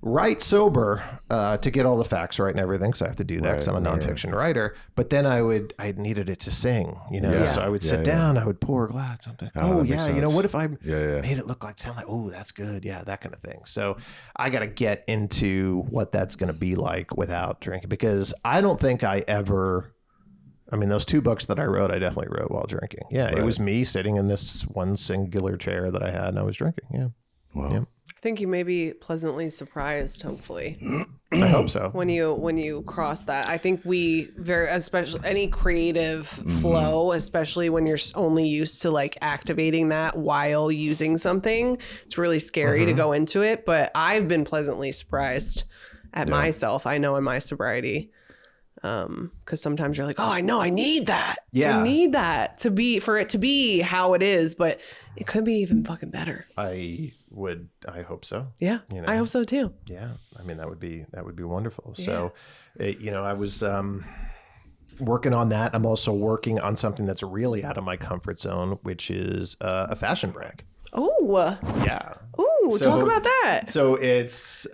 write sober to get all the facts right and everything, because I have to do that because I'm a nonfiction writer. But then I needed it to sing, you know. So I would sit down, I would pour a glass. I'm like, you know, what if I made it look like, sound like, oh, that's good, that kind of thing. So I got to get into what that's going to be like without drinking, because I don't think those 2 books that I wrote, I definitely wrote while drinking. It was me sitting in this one singular chair that I had, and I was drinking. Wow. I think you may be pleasantly surprised, hopefully. I hope so. When you cross that, I think especially any creative flow, especially when you're only used to like activating that while using something, it's really scary to go into it. But I've been pleasantly surprised at myself. I know in my sobriety, because sometimes you're like, oh, I know I need that. I need that for it to be how it is, but it could be even fucking better. I hope so. Yeah. You know? I hope so too. Yeah. I mean, that would be wonderful. Yeah. So, you know, I was, working on that. I'm also working on something that's really out of my comfort zone, which is a fashion brand. Oh, yeah. Ooh, talk about that. So it's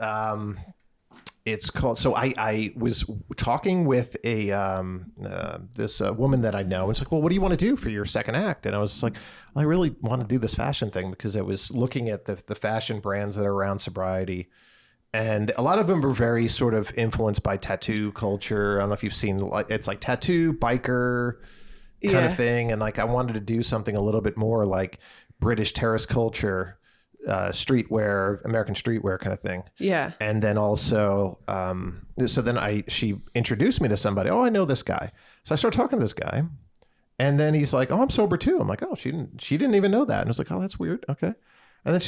called, so I was talking with this woman that I know, and it's like, well, what do you want to do for your second act? And I was just like, well, I really want to do this fashion thing, because I was looking at the fashion brands that are around sobriety, and a lot of them are very sort of influenced by tattoo culture. I don't know if you've seen, it's like tattoo biker kind of thing. And like, I wanted to do something a little bit more like British terrace culture, streetwear, American streetwear kind of thing. Yeah. And then also, so then she introduced me to somebody. Oh, I know this guy. So I started talking to this guy, and then he's like, oh, I'm sober too. I'm like, oh, she didn't even know that. And I was like, oh, that's weird. Okay. And then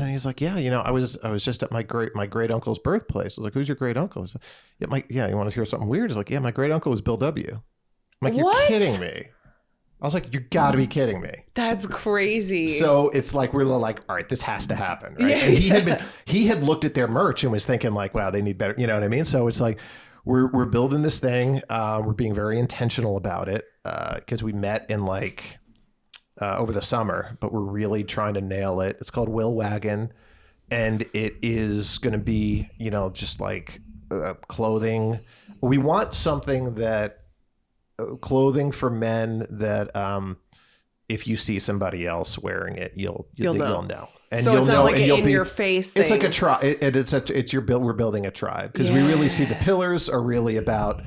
he's like, yeah, you know, I was just at my great uncle's birthplace. I was like, who's your great uncle? Like, you want to hear something weird? He's like, yeah, my great uncle was Bill W. I'm like, you're kidding me. I was like, you got to be kidding me. That's crazy. So it's like, we're like, all right, this has to happen. Right? Yeah. And he had looked at their merch and was thinking like, wow, they need better. You know what I mean? So it's like, we're building this thing. We're being very intentional about it, because we met in like over the summer, but we're really trying to nail it. It's called Will Wagon, and it is going to be, you know, just like clothing. We want something that clothing for men that if you see somebody else wearing it, you'll know. And so it's not like an in your face thing. It's like a tribe. We're building a tribe, because we really see the pillars are really about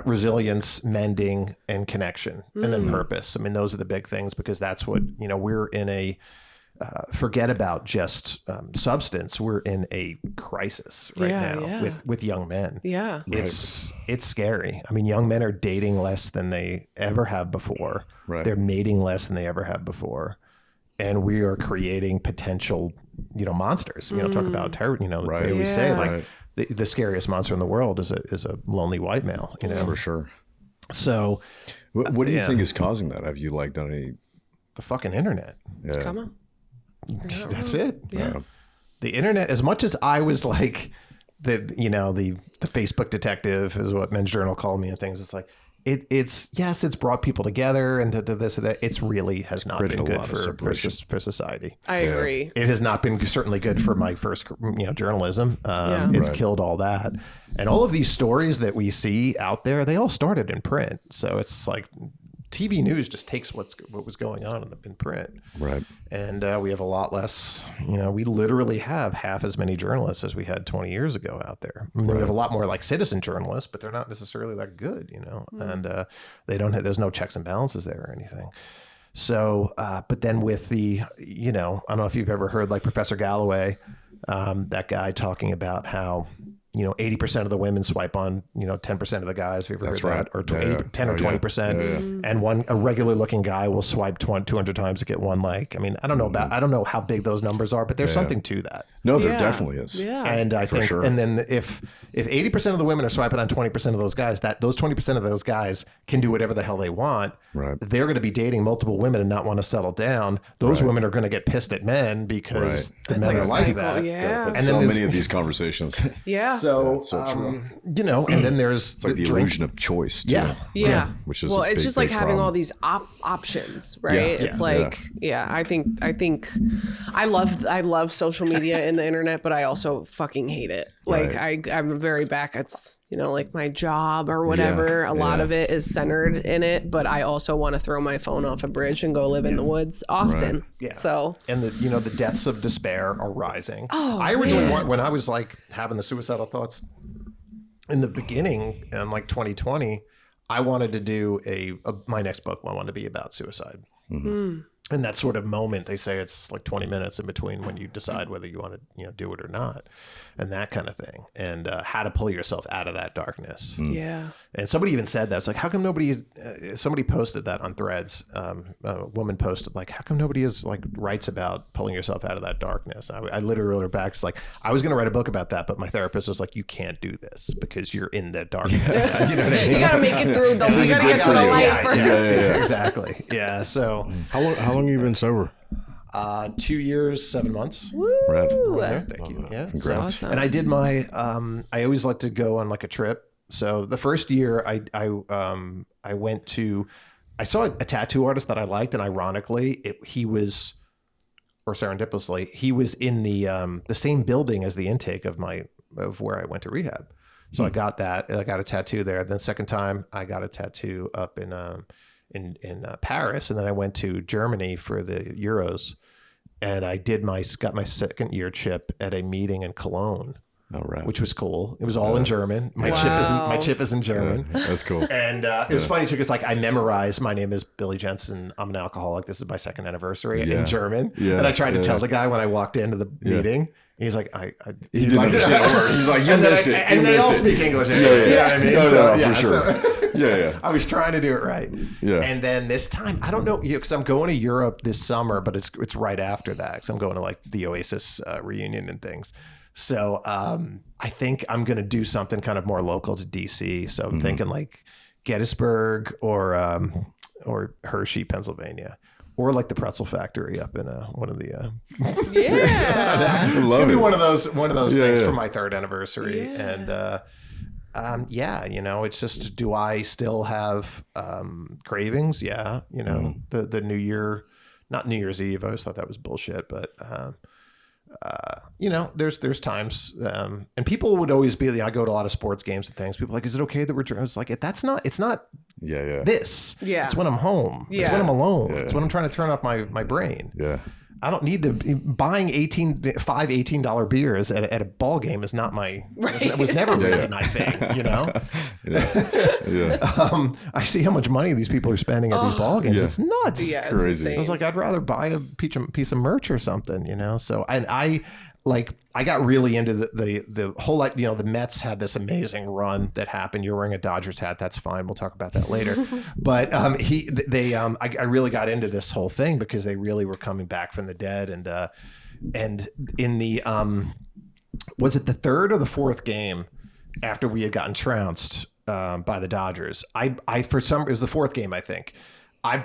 resilience, mending, and connection, and then purpose. I mean, those are the big things, because that's what, you know, we're in a forget about just substance. We're in a crisis right now with young men. Yeah. It's scary. I mean, young men are dating less than they ever have before. Right. They're mating less than they ever have before. And we are creating potential, you know, monsters. You know, talk about terror, you know, they always say like the scariest monster in the world is a lonely white male, you know. For sure. So what do you think is causing that? Have you like done any? The fucking internet. Yeah. Come on. That's it. Yeah. The internet, as much as I was like the Facebook detective is what Men's Journal called me and things. It's like, it's brought people together and to this and that. It's really has not been good for society. I agree. It has not been certainly good for my first, journalism. It's killed all that. And all of these stories that we see out there, they all started in print. So it's like TV news just takes what was going on in print. Right. And we have a lot less, we literally have half as many journalists as we had 20 years ago out there. I mean, we have a lot more like citizen journalists, but they're not necessarily that good, and they don't have, there's no checks and balances there or anything. So, but then with the, I don't know if you've ever heard like Professor Galloway, that guy talking about how, 80% of the women swipe on, 10% of the guys. Have you ever heard that? Or 10 or 20%. And a regular looking guy will swipe 200 times to get one like. I mean, I don't know how big those numbers are, but there's something to that. No, there definitely is. Yeah. And I think, and then if 80% of the women are swiping on 20% of those guys, those 20% of those guys can do whatever the hell they want. Right. They're going to be dating multiple women and not want to settle down. Those women are going to get pissed at men because the men are like that. Yeah. And then many of these conversations. Yeah. So, true. And then there's like the illusion of choice too. Yeah. Which is it's just like having all these options, right? Yeah. It's like, I think I love social media and the internet, but I also fucking hate it. Like I'm very back. It's, like my job or whatever. A lot of it is centered in it, but I also want to throw my phone off a bridge and go live in the woods often. Right. Yeah. So, and the deaths of despair are rising. Oh, I originally when I was like having the suicidal thoughts in the beginning in like 2020, I wanted to do my next book. I wanted to be about suicide. Mm-hmm. And that sort of moment, they say it's like 20 minutes in between when you decide whether you want to, do it or not, and that kind of thing, and how to pull yourself out of that darkness. Yeah. And somebody even said that. It's like, how come somebody posted that on Threads. A woman posted like, how come nobody writes about pulling yourself out of that darkness? I literally wrote her back. It's like, I was going to write a book about that, but my therapist was like, you can't do this because you're in the darkness. You know what I mean? You got to make it through though. You got to get to the light first. Yeah, exactly. Yeah. So how long have you been sober? 2 years, 7 months. Woo! Right. Thank you. Yeah. Congrats. Awesome. And I did my, I always like to go on like a trip. So the first year I went to, I saw a tattoo artist that I liked, and ironically serendipitously, he was in the same building as the intake of where I went to rehab. So I got that. I got a tattoo there. Then second time I got a tattoo up in Paris, and then I went to Germany for the Euros, and I got my second year chip at a meeting in Cologne. Oh, right. Which was cool. It was all in German. My chip is in German. Yeah, that's cool. And it was funny too, because like I memorized, my name is Billy Jensen. I'm an alcoholic. This is my second anniversary in German. Yeah, and I tried to tell the guy when I walked into the meeting. He's like, he didn't understand a word. He's like, you missed it. And they all speak English. You know what I mean? No, for sure. Yeah. I was trying to do it right. Yeah. And then this time, I don't know, because I'm going to Europe this summer, but it's right after that. Because I'm going to like the Oasis reunion and things. So I think I'm going to do something kind of more local to DC. So I'm thinking like Gettysburg or Hershey, Pennsylvania, or like the pretzel factory up in one of the. Yeah, it's gonna be one of those things for my third anniversary, and it's just, do I still have cravings? Yeah, the New Year, not New Year's Eve. I always thought that was bullshit, but. There's times, and people would always be, I go to a lot of sports games and things. People are like, is it okay that we're drinking? I was like, it's not this. Yeah. It's when I'm home. Yeah. It's when I'm alone. Yeah. It's when I'm trying to turn off my brain. Yeah. I don't need to, buying $18 beers at a ball game is not it was never really my thing, I see how much money these people are spending at these ball games. It's nuts. Yeah, crazy. It's insane. I was like, I'd rather buy a piece of merch or something, so, and I got really into the whole, the Mets had this amazing run that happened. You're wearing a Dodgers hat. That's fine. We'll talk about that later. But I really got into this whole thing because they really were coming back from the dead. And in the, was it the third or the fourth game after we had gotten trounced by the Dodgers? It was the fourth game, I think. I've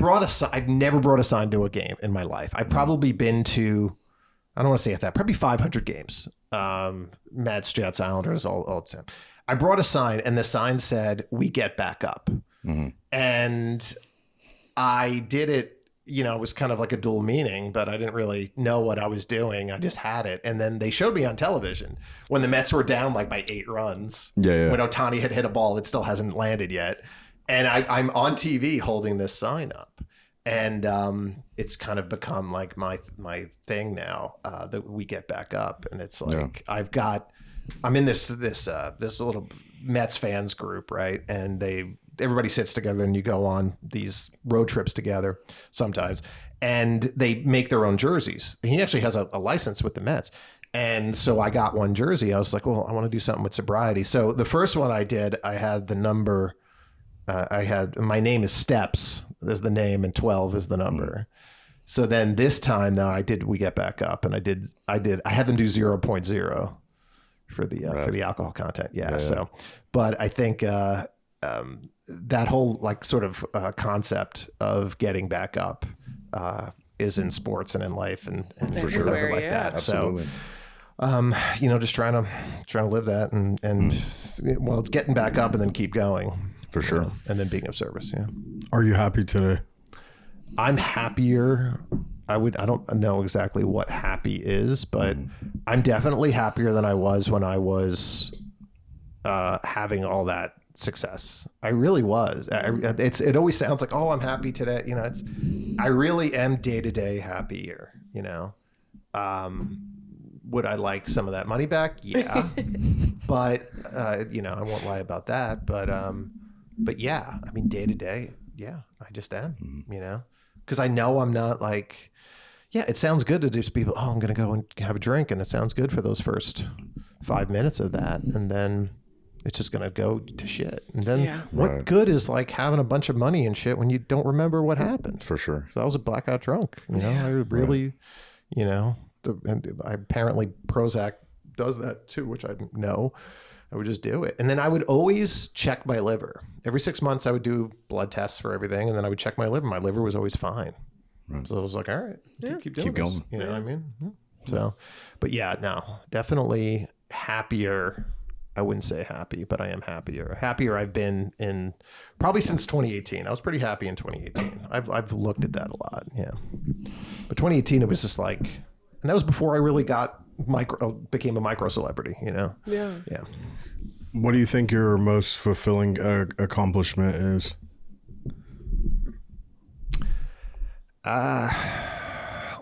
never brought a sign to a game in my life. I've probably been to, I don't want to say it that, probably 500 games. Mets, Jets, Islanders, all the time. I brought a sign, and the sign said, "We get back up." And I did it, it was kind of like a dual meaning, but I didn't really know what I was doing. I just had it. And then they showed me on television when the Mets were down like by 8 runs. When Ohtani had hit a ball that still hasn't landed yet. And I'm on TV holding this sign up. And it's kind of become like my thing now that we get back up. And it's like I'm in this little Mets fans group, right? And everybody sits together and you go on these road trips together sometimes, and they make their own jerseys. He actually has a license with the Mets. And so I got one jersey. I was like, well, I want to do something with sobriety. So the first one I did, I had the number, my name is Steps is the name and 12 is the number. So then this time though, we get back up, and I had them do 0.0 for the alcohol content. So, but I think, that whole like sort of concept of getting back up is in sports and in life and for sure like that. Absolutely. So, just trying to live that and well, it's getting back up and then keep going for sure, and then being of service. Yeah. Are you happy today? I'm happier. I don't know exactly what happy is, but I'm definitely happier than I was when I was having all that success. I really was. It always sounds like, oh, I'm happy today. I really am day to day happier. Would I like some of that money back? Yeah, but I won't lie about that. But yeah, I mean, day to day, yeah, I just am. Because I know I'm not like, yeah, it sounds good to just people. Oh, I'm gonna go and have a drink, and it sounds good for those first 5 minutes of that, and then it's just going to go to shit. And then what good is like having a bunch of money and shit when you don't remember what happened? For sure. So I was a blackout drunk, I really, apparently Prozac does that too, which I didn't know. I would just do it. And then I would always check my liver. Every 6 months I would do blood tests for everything. And then I would check my liver. My liver was always fine. Right. So I was like, all right, keep going. You know what I mean? So, but yeah, no, definitely happier. I wouldn't say happy, but I am happier. Happier I've been in probably since 2018. I was pretty happy in 2018. I've looked at that a lot. Yeah. But 2018, it was just like, and that was before I really became a micro celebrity, Yeah. Yeah. What do you think your most fulfilling accomplishment is?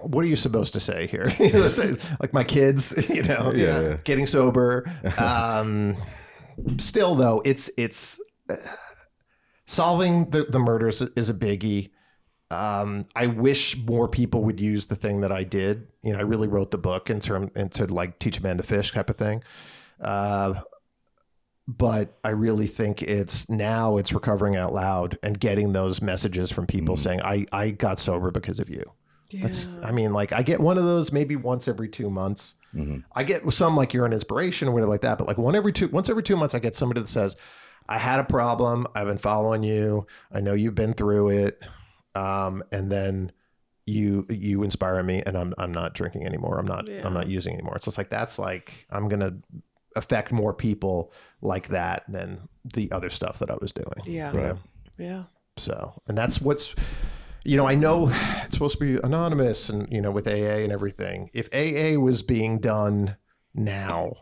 What are you supposed to say here? Like my kids, getting sober. Still though, it's solving the murders is a biggie. I wish more people would use the thing that I did. I really wrote the book to like teach a man to fish type of thing. But I really think it's recovering out loud and getting those messages from people saying, I got sober because of you. Yeah. I get one of those maybe once every 2 months. I get some like you're an inspiration or whatever like that. But like once every 2 months, I get somebody that says, I had a problem. I've been following you. I know you've been through it. And then you inspire me, and I'm not drinking anymore. I'm not using anymore. It's just like, that's like, I'm going to affect more people like that than the other stuff that I was doing. Yeah. Right? Yeah. So, and that's what's, I know it's supposed to be anonymous and, with AA and everything. If AA was being done now,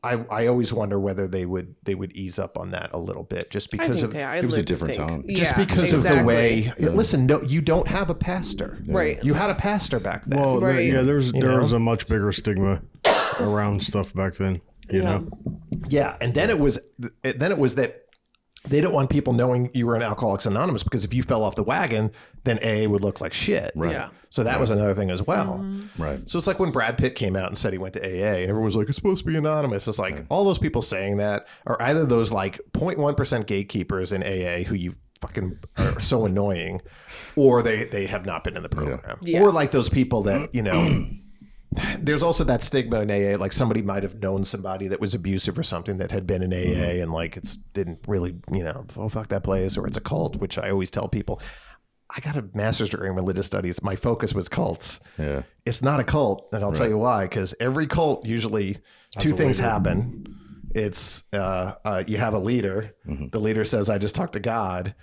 I always wonder whether they would ease up on that a little bit, just because it was a different time. Just because of the way. Listen, no, you don't have a pastor, right? You had a pastor back then. Well, there was a much bigger stigma around stuff back then. You know. Yeah, and then it was that they didn't want people knowing you were an Alcoholics Anonymous, because if you fell off the wagon, then AA would look like shit. Right. Yeah. So that was another thing as well. Right. So it's like when Brad Pitt came out and said he went to AA, and everyone was like, it's supposed to be anonymous. It's like all those people saying that are either those like 0.1% gatekeepers in AA who you fucking are so annoying, or they have not been in the program. Yeah. Or like those people that, there's also that stigma in AA, like somebody might have known somebody that was abusive or something that had been in AA, and like didn't really, oh, fuck that place, or it's a cult, which I always tell people. I got a master's degree in religious studies. My focus was cults. Yeah. It's not a cult, and I'll tell you why, because every cult usually two things happen. It's you have a leader. Mm-hmm. The leader says, I just talked to God.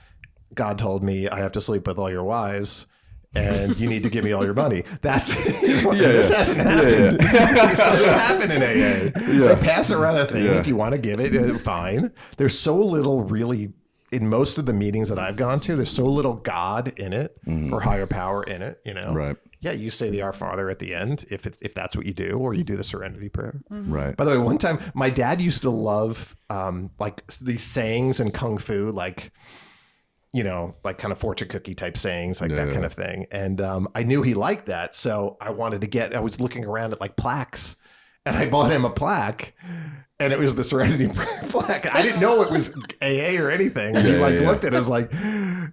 God told me I have to sleep with all your wives. And you need to give me all your money. That's this hasn't happened. This doesn't happen in AA. They pass around a thing. If you want to give it, fine. There's so little really in most of the meetings that I've gone to. There's so little God in it or higher power in it. You know, Right. Yeah, you say the Our Father at the end if that's what you do, or you do the Serenity Prayer. Right. By the way, one time my dad used to love like these sayings in Kung Fu, like, you know, like kind of fortune cookie type sayings, like that kind of thing. And I knew he liked that. So I was looking around at like plaques, and I bought him a plaque, and it was the Serenity Prayer plaque. I didn't know it was AA or anything. He looked at it, was like,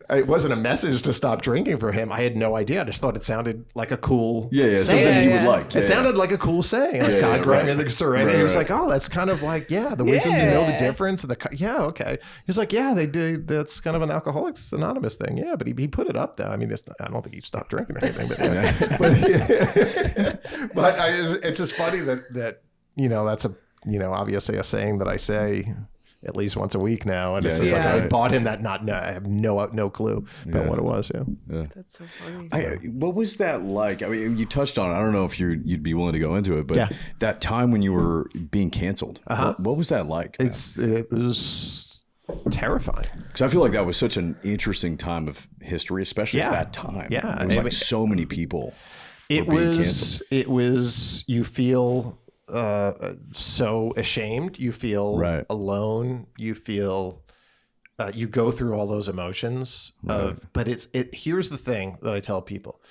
it wasn't a message to stop drinking for him. I had no idea. I just thought it sounded like a cool something you would like. It sounded like a cool saying. Like, God grant me the Serenity. He was like, oh, that's kind of like, the wisdom to know the difference. Okay. He's like, they do. That's kind of an Alcoholics Anonymous thing. Yeah, but he put it up though. I mean, I don't think he stopped drinking or anything, but it's just funny that you know, that's obviously a saying that I say at least once a week now, and it's just like I bought him that. I have no clue about what it was. Yeah, that's so funny. What was that like? I mean, you touched on it. I don't know if you'd be willing to go into it, but that time when you were being canceled, what was that like? It was terrifying, because I feel like that was such an interesting time of history, especially at that time. Yeah, it was like so many people. It was. You feel so ashamed, you feel alone, you feel you go through all those emotions but here's the thing that I tell people.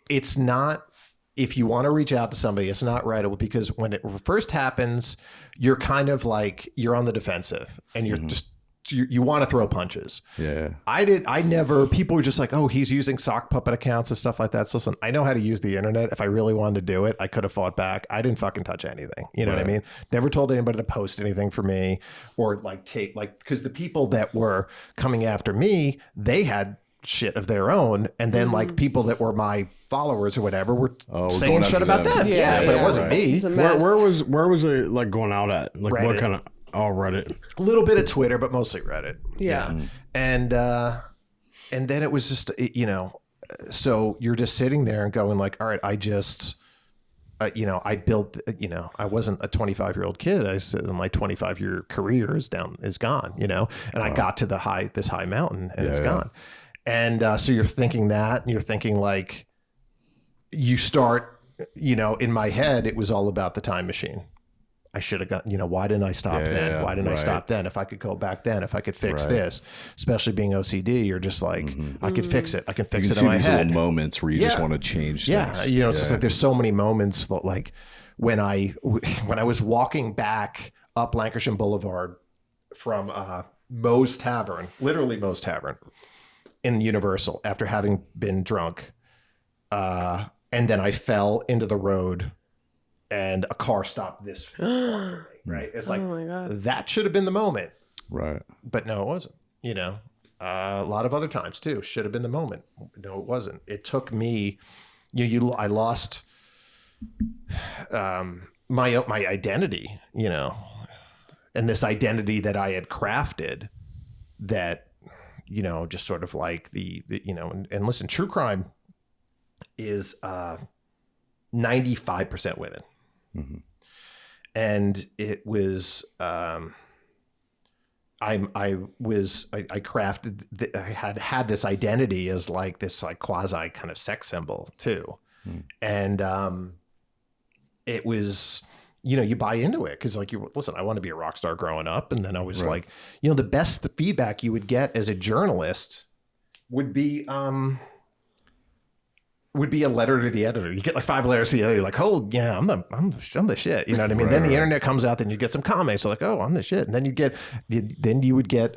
It's not, if you want to reach out to somebody, it's not right, because when it first happens, you're kind of like, you're on the defensive, and you're just you want to throw punches. People were just like, oh, he's using sock puppet accounts and stuff like that. So listen, I know how to use the internet. If I really wanted to do it, I could have fought back. I didn't fucking touch anything. You know what I mean? Never told anybody to post anything for me, or because the people that were coming after me, they had shit of their own, and then like people that were my followers or whatever were saying shit about them. But it wasn't me. Where was it like going out at? Like Reddit. What kind of? Oh, Reddit. A little bit of Twitter, but mostly Reddit. And then it was just, so you're just sitting there and going like, all right, I just, I built, I wasn't a 25-year-old kid. I said my 25-year career is gone, and I got to this high mountain, and it's gone. And so you're thinking that, and you're thinking like, you start, in my head, it was all about the time machine. I should have got, why didn't I stop then? Why didn't I stop then? If I could go back then, if I could fix this, especially being OCD, you're just like, I could fix it. I can fix it in my head. You can see these little moments where you just want to change things. It's just like, there's so many moments that, like when I was walking back up Lancashire Boulevard from Moe's Tavern, literally Moe's Tavern in Universal, after having been drunk. And then I fell into the road, and a car stopped this far from me, right? It's like, oh my God. That should have been the moment. Right. But no, it wasn't. A lot of other times too, should have been the moment. No, it wasn't. It took me, I lost my identity, and this identity that I had crafted that, just sort of like and listen, true crime is 95% women. Mm-hmm. And it was, I crafted, I had this identity as like this like quasi kind of sex symbol too. And it was, you buy into it because like listen, I want to be a rock star growing up. And then I was like, the best feedback you would get as a journalist would be a letter to the editor. You get like 5 letters to the editor. You're like, oh yeah, I'm the shit. You know what I mean? Then the internet comes out, then you get some comments. So like, oh, I'm the shit. And then you would get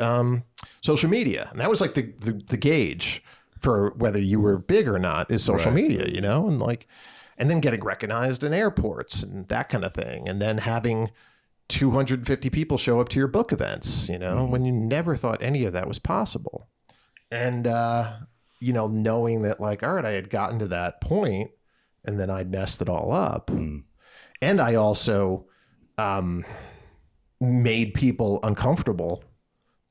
social media. And that was like the gauge for whether you were big or not is social media, and like, and then getting recognized in airports and that kind of thing. And then having 250 people show up to your book events, when you never thought any of that was possible. And, knowing that like, all right, I had gotten to that point and then I messed it all up. And I also, made people uncomfortable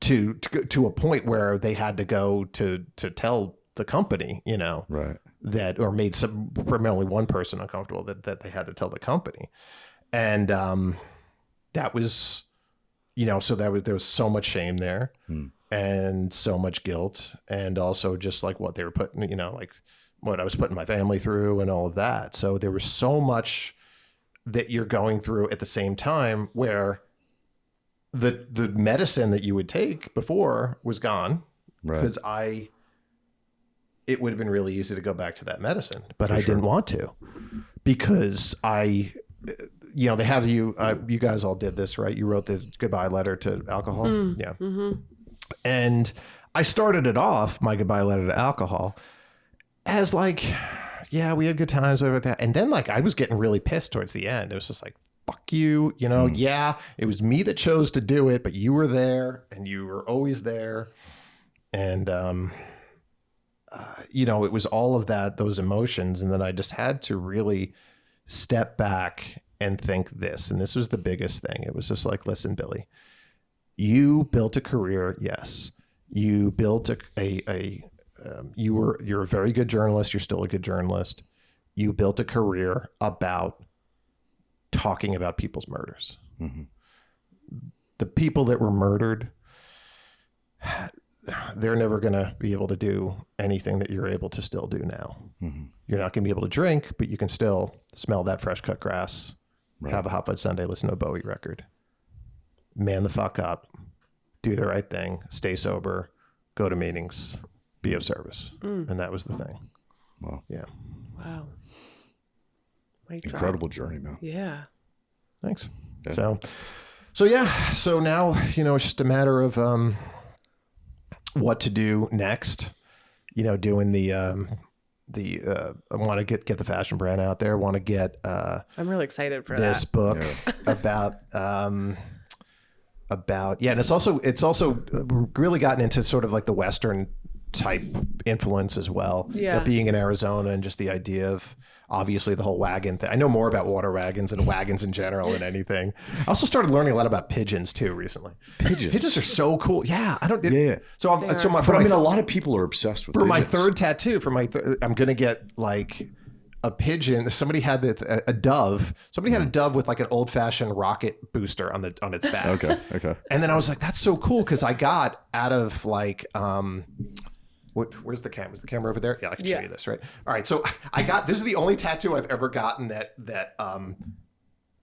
to a point where they had to go to tell the company, you know, Right. that, or made some, primarily one person uncomfortable that they had to tell the company. And that was, you know, so there was so much shame there and so much guilt, and also just like what they were putting, you know, like what I was putting my family through and all of that. So there was so much that you're going through at the same time, where the medicine that you would take before was gone, because it would have been really easy to go back to that medicine, but I didn't want to, because you know, they have you guys all did this, right? You wrote the goodbye letter to alcohol. Yeah. Mm-hmm. And I started it off, my goodbye letter to alcohol, as like, yeah, we had good times over that. And then like, I was getting really pissed towards the end. It was just like, fuck you, you know, yeah, it was me that chose to do it, but you were there and you were always there. And, you know, it was all of that, those emotions. And then I just had to really step back and think this. And this was the biggest thing. It was just like, listen, Billy, you built a career. Yes. You built you're a very good journalist. You're still a good journalist. You built a career about talking about people's murders. Mm-hmm. The people that were murdered, they're never going to be able to do anything that you're able to still do now. Mm-hmm. You're not going to be able to drink, but you can still smell that fresh cut grass, have a hot fudge sundae, listen to a Bowie record, man the fuck up, do the right thing, stay sober, go to meetings, be of service. And that was the thing. Wow. Yeah. Wow. Incredible journey, man. Yeah. Thanks. Yeah. So yeah. So now, you know, it's just a matter of what to do next. You know, doing I want to get the fashion brand out there. Want to get I'm really excited for this book about yeah, and it's also really gotten into sort of like the Western type influence as well. Yeah. You know, being in Arizona, and just the idea of obviously the whole wagon thing. I know more about water wagons and wagons in general than anything. I also started learning a lot about pigeons too recently. Pigeons are so cool. Yeah, I don't. Yeah. So a lot of people are obsessed with for pigeons. my third tattoo. I'm gonna get like a pigeon. Somebody had a dove. Somebody had a dove with like an old fashioned rocket booster on its back. Okay. And then I was like, that's so cool, because I got out of like where's the camera? Is the camera over there? Yeah, I can show you this, right? All right. So I got, this is the only tattoo I've ever gotten that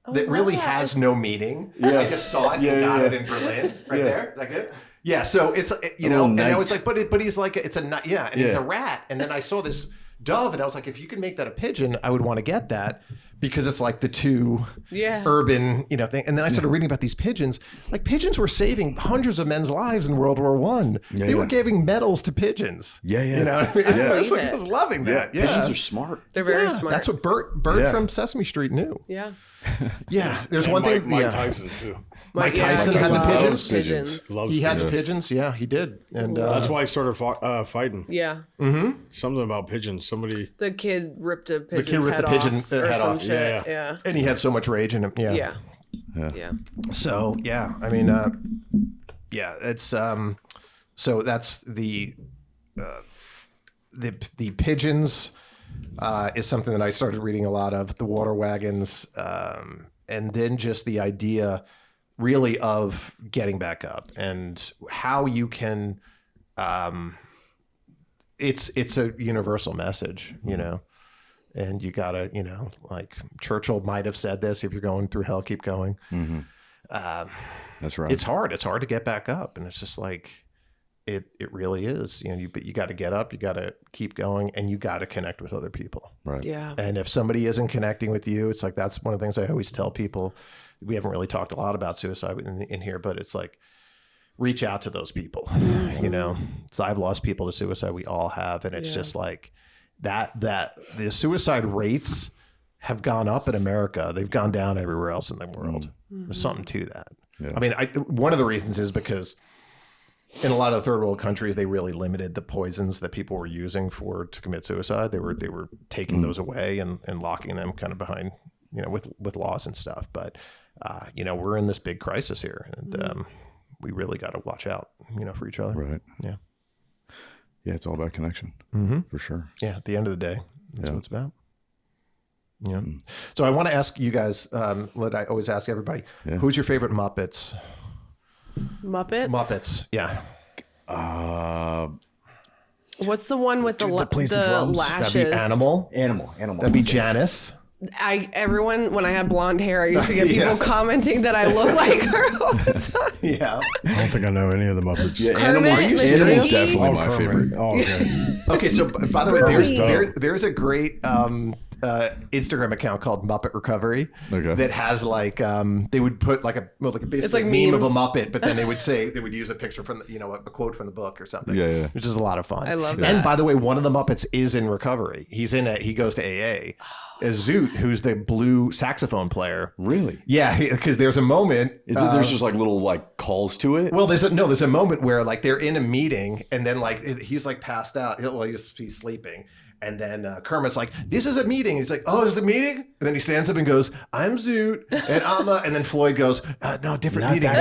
really has no meaning. Yeah. I just saw it and got it in Berlin right there. Is that good? Yeah. So it's, you know, and I was like, but he's like, it's a, and he's a rat. And then I saw this dove and I was like, if you can make that a pigeon, I would want to get that, because it's like the two urban, you know, thing. And then I started reading about these pigeons. Like, pigeons were saving hundreds of men's lives in World War I. They were giving medals to pigeons. Yeah. You know what I mean? I was loving that. Yeah. Pigeons are smart. They're very smart. That's what Bert from Sesame Street knew. Yeah. Yeah. There's one thing. Mike Tyson too. Mike Tyson had the pigeons. Loves he had pigeons. the pigeons. Yeah, he did. And that's why I started fighting. Yeah. Mm-hmm. Something about pigeons. The kid ripped a pigeon's head off. Shit. Yeah. And he had so much rage in him. Yeah. So yeah, I mean, it's so that's the pigeons is something that I started reading a lot of, the water wagons, and then just the idea really of getting back up and how you can. It's a universal message, you know. And you gotta, you know, like Churchill might have said this: if you're going through hell, keep going. Mm-hmm. That's right. It's hard. It's hard to get back up, and it's just like it really is. You know, but you got to get up. You got to keep going, and you got to connect with other people. Right. Yeah. And if somebody isn't connecting with you, it's like, that's one of the things I always tell people. We haven't really talked a lot about suicide in here, but it's like, reach out to those people. You know, so I've lost people to suicide. We all have, and it's just like. That the suicide rates have gone up in America. They've gone down everywhere else in the world. Mm-hmm. There's something to that. Yeah. I mean, one of the reasons is because in a lot of third world countries, they really limited the poisons that people were using to commit suicide. They were taking those away and locking them kind of behind with laws and stuff. But we're in this big crisis here, and we really got to watch out, for each other. Right. Yeah. Yeah. It's all about connection, for sure. Yeah. At the end of the day, that's what it's about. Yeah. So I want to ask you guys, what I always ask everybody, who's your favorite Muppets? Muppets. Yeah. What's the one with the lashes? That'd be Animal. That'd be Janice. Everyone, when I had blonde hair, I used to get people commenting that I look like her all the time. Yeah. I don't think I know any of the Muppets. Yeah, Kermit, Animal's definitely my Kermit. favorite. Oh, okay. Okay, so by the way, there's a great Instagram account called Muppet Recovery that has like they would put like a basic meme of a Muppet, but then they would use a picture from a quote from the book or something. Yeah. Which is a lot of fun. I love that. And by the way, one of the Muppets is in recovery. He goes to AA. As Zoot, who's the blue saxophone player. Really? Yeah, because there's a moment. There's just like little like calls to it. Well, there's a moment where like they're in a meeting and then like he's like passed out. He's sleeping. And then Kermit's like, "This is a meeting." He's like, "Oh, this is a meeting?" And then he stands up and goes, "I'm Zoot, and I'm and then Floyd goes, "No, different meeting." Oh,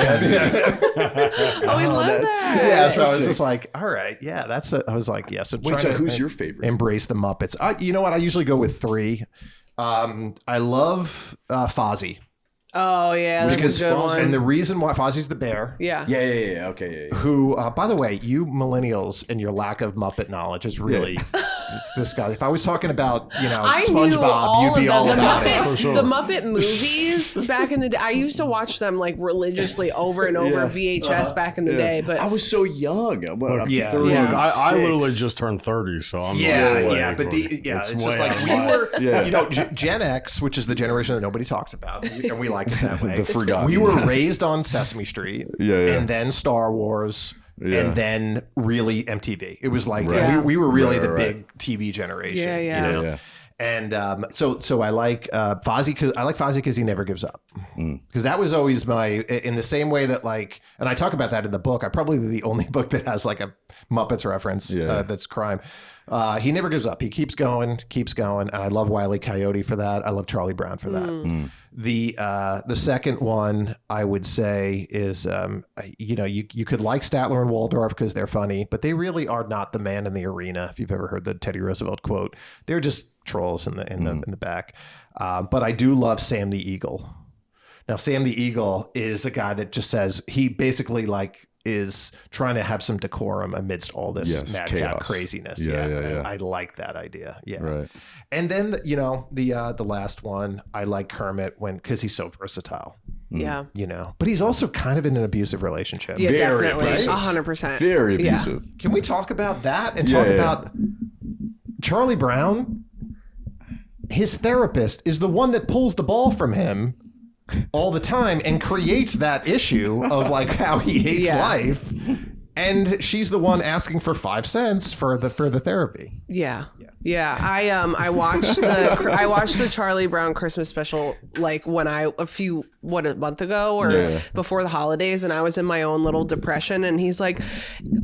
I love that. Yeah, so I was just like, "All right, yeah, that's." I was like, "Yeah." So who's your favorite? Embrace the Muppets. You know what? I usually go with 3. I love Fozzie. Oh yeah, that's a good one. And the reason why Fozzie's the bear. Yeah. Yeah. Okay. Yeah. Who, by the way, you millennials and your lack of Muppet knowledge is really this guy. If I was talking about, SpongeBob, you'd be all about it. The Muppet movies back in the day. I used to watch them like religiously over and over VHS back in the day. But I was so young. Look, I literally just turned 30, so I'm it's just like we were, Gen X, which is the generation that nobody talks about, and we like it that way. The forgotten. We were raised on Sesame Street, and then Star Wars. And then really MTV. It was like we were really the big TV generation. Yeah. And so I like Fozzie because he never gives up. Because that was always in the same way that like, and I talk about that in the book. I'm probably the only book that has like a Muppets reference that's crime. He never gives up. He keeps going. And I love Wile E. Coyote for that. I love Charlie Brown for that. The second one I would say is, you could like Statler and Waldorf because they're funny, but they really are not the man in the arena. If you've ever heard the Teddy Roosevelt quote, they're just trolls in the back. But I do love Sam the Eagle. Now, Sam the Eagle is the guy that just says he basically like is trying to have some decorum amidst all this madcap craziness. Yeah. I like that idea. Yeah. Right. And then the last one, I like Kermit because he's so versatile. Yeah. But he's also kind of in an abusive relationship. Yeah, definitely. 100%. Very abusive. Can we talk about that and talk about Charlie Brown? His therapist is the one that pulls the ball from him all the time and creates that issue of like how he hates life, and she's the one asking for 5 cents for the therapy. I watched the Charlie Brown Christmas special like when a month ago or before the holidays, and I was in my own little depression, and he's like,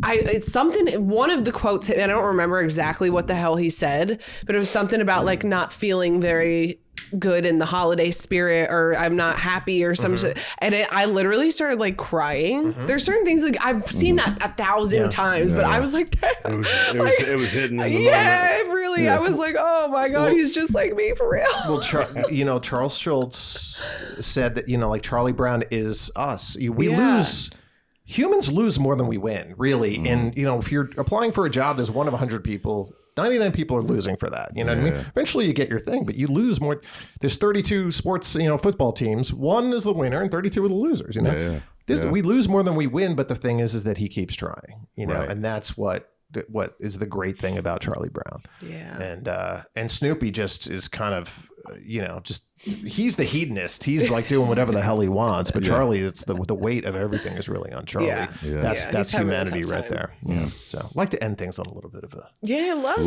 it's something, one of the quotes, and I don't remember exactly what the hell he said, but it was something about like not feeling very good in the holiday spirit, or I'm not happy or some shit. And I literally started like crying. There's certain things like I've seen that 1,000 times, but I was like, it was hidden in the moment. It really, I was like, oh my God, he's just like me for real. Well, Charles Schultz said that, like Charlie Brown is us. We lose. Humans lose more than we win, really. And, if you're applying for a job, there's 1 of 100 people. 99 people are losing for that. You know what I mean? Eventually you get your thing, but you lose more. There's 32 sports, football teams. 1 is the winner and 32 are the losers, We lose more than we win, but the thing is that he keeps trying, and that's what is the great thing about Charlie Brown. Yeah. And Snoopy just is kind of, he's the hedonist. He's like doing whatever the hell he wants, but Charlie, it's the weight of everything is really on Charlie. That's humanity right there. So I like to end things on a little bit of a I love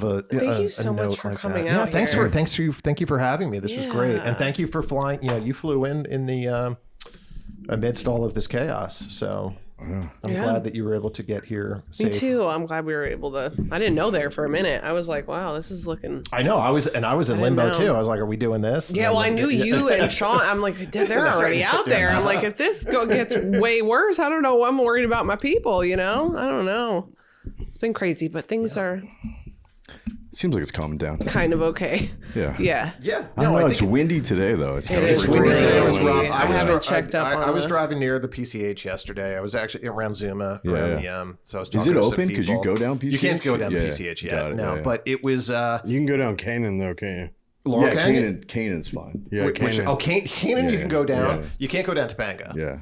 that. Thank you so much for coming out. Thank you for having me. This was great, and thank you for flying. You flew in the amidst all of this chaos. So I'm glad that you were able to get here safe. Me too. I'm glad we were able to. I didn't know there for a minute. I was like, wow, this is looking. I know. I was in limbo too. I was like, are we doing this? Yeah, well, I knew you and Sean. I'm like, they're already out there. I'm like, if this gets way worse, I don't know. I'm worried about my people, I don't know. It's been crazy, but things are. Seems like it's calming down. Kind of okay. Yeah. Yeah. I don't know. It's windy today, though. It's windy today. It was rough. I haven't checked up on I was driving near the PCH yesterday. I was actually around Zuma. So I was talking Is it to some open? Could you people. go down PCH? You can't go down PCH yet. No, but it was. You can go down Canaan though, can't you? Laurel Canyon? Canaan's fine. Yeah, Canaan. Canaan you can go down. Yeah. You can't go down Topanga. Yeah.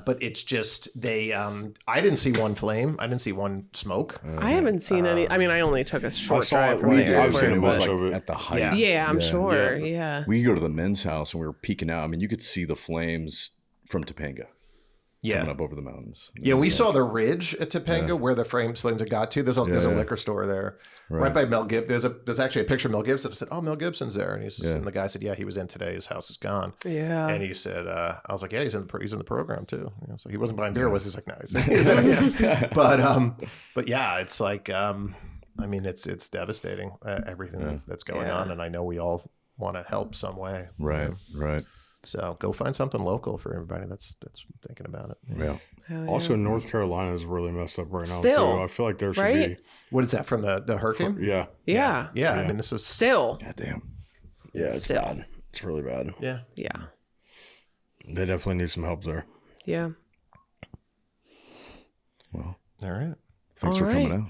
But it's just I didn't see one flame. I didn't see one smoke. I haven't seen any. I mean, I only took a short drive from there. I've seen it was like at the height. Yeah, I'm sure. Yeah. We could go to the men's house and we were peeking out. I mean, you could see the flames from Topanga. Coming up over the mountains. Yeah, we saw the ridge at Topanga where the flames had got to. There's a liquor store there, right by Mel Gibson. There's actually a picture of Mel Gibson. I said, "Oh, Mel Gibson's there," and and the guy said, "Yeah, he was in today. His house is gone." Yeah, and he said, "I was like, yeah, he's in the program too." So he wasn't buying beer. Was he's like, no, he's in. But yeah, it's like, I mean, it's devastating everything that's going on, and I know we all want to help some way. Right. So go find something local for everybody that's thinking about it. Yeah. Also, North Carolina is really messed up right now still, too. I feel like there should be. What is that from the hurricane? Yeah. I mean, this is still. God damn. Yeah, it's bad. It's really bad. Yeah. They definitely need some help there. Yeah. Well, all right. Thanks for coming out.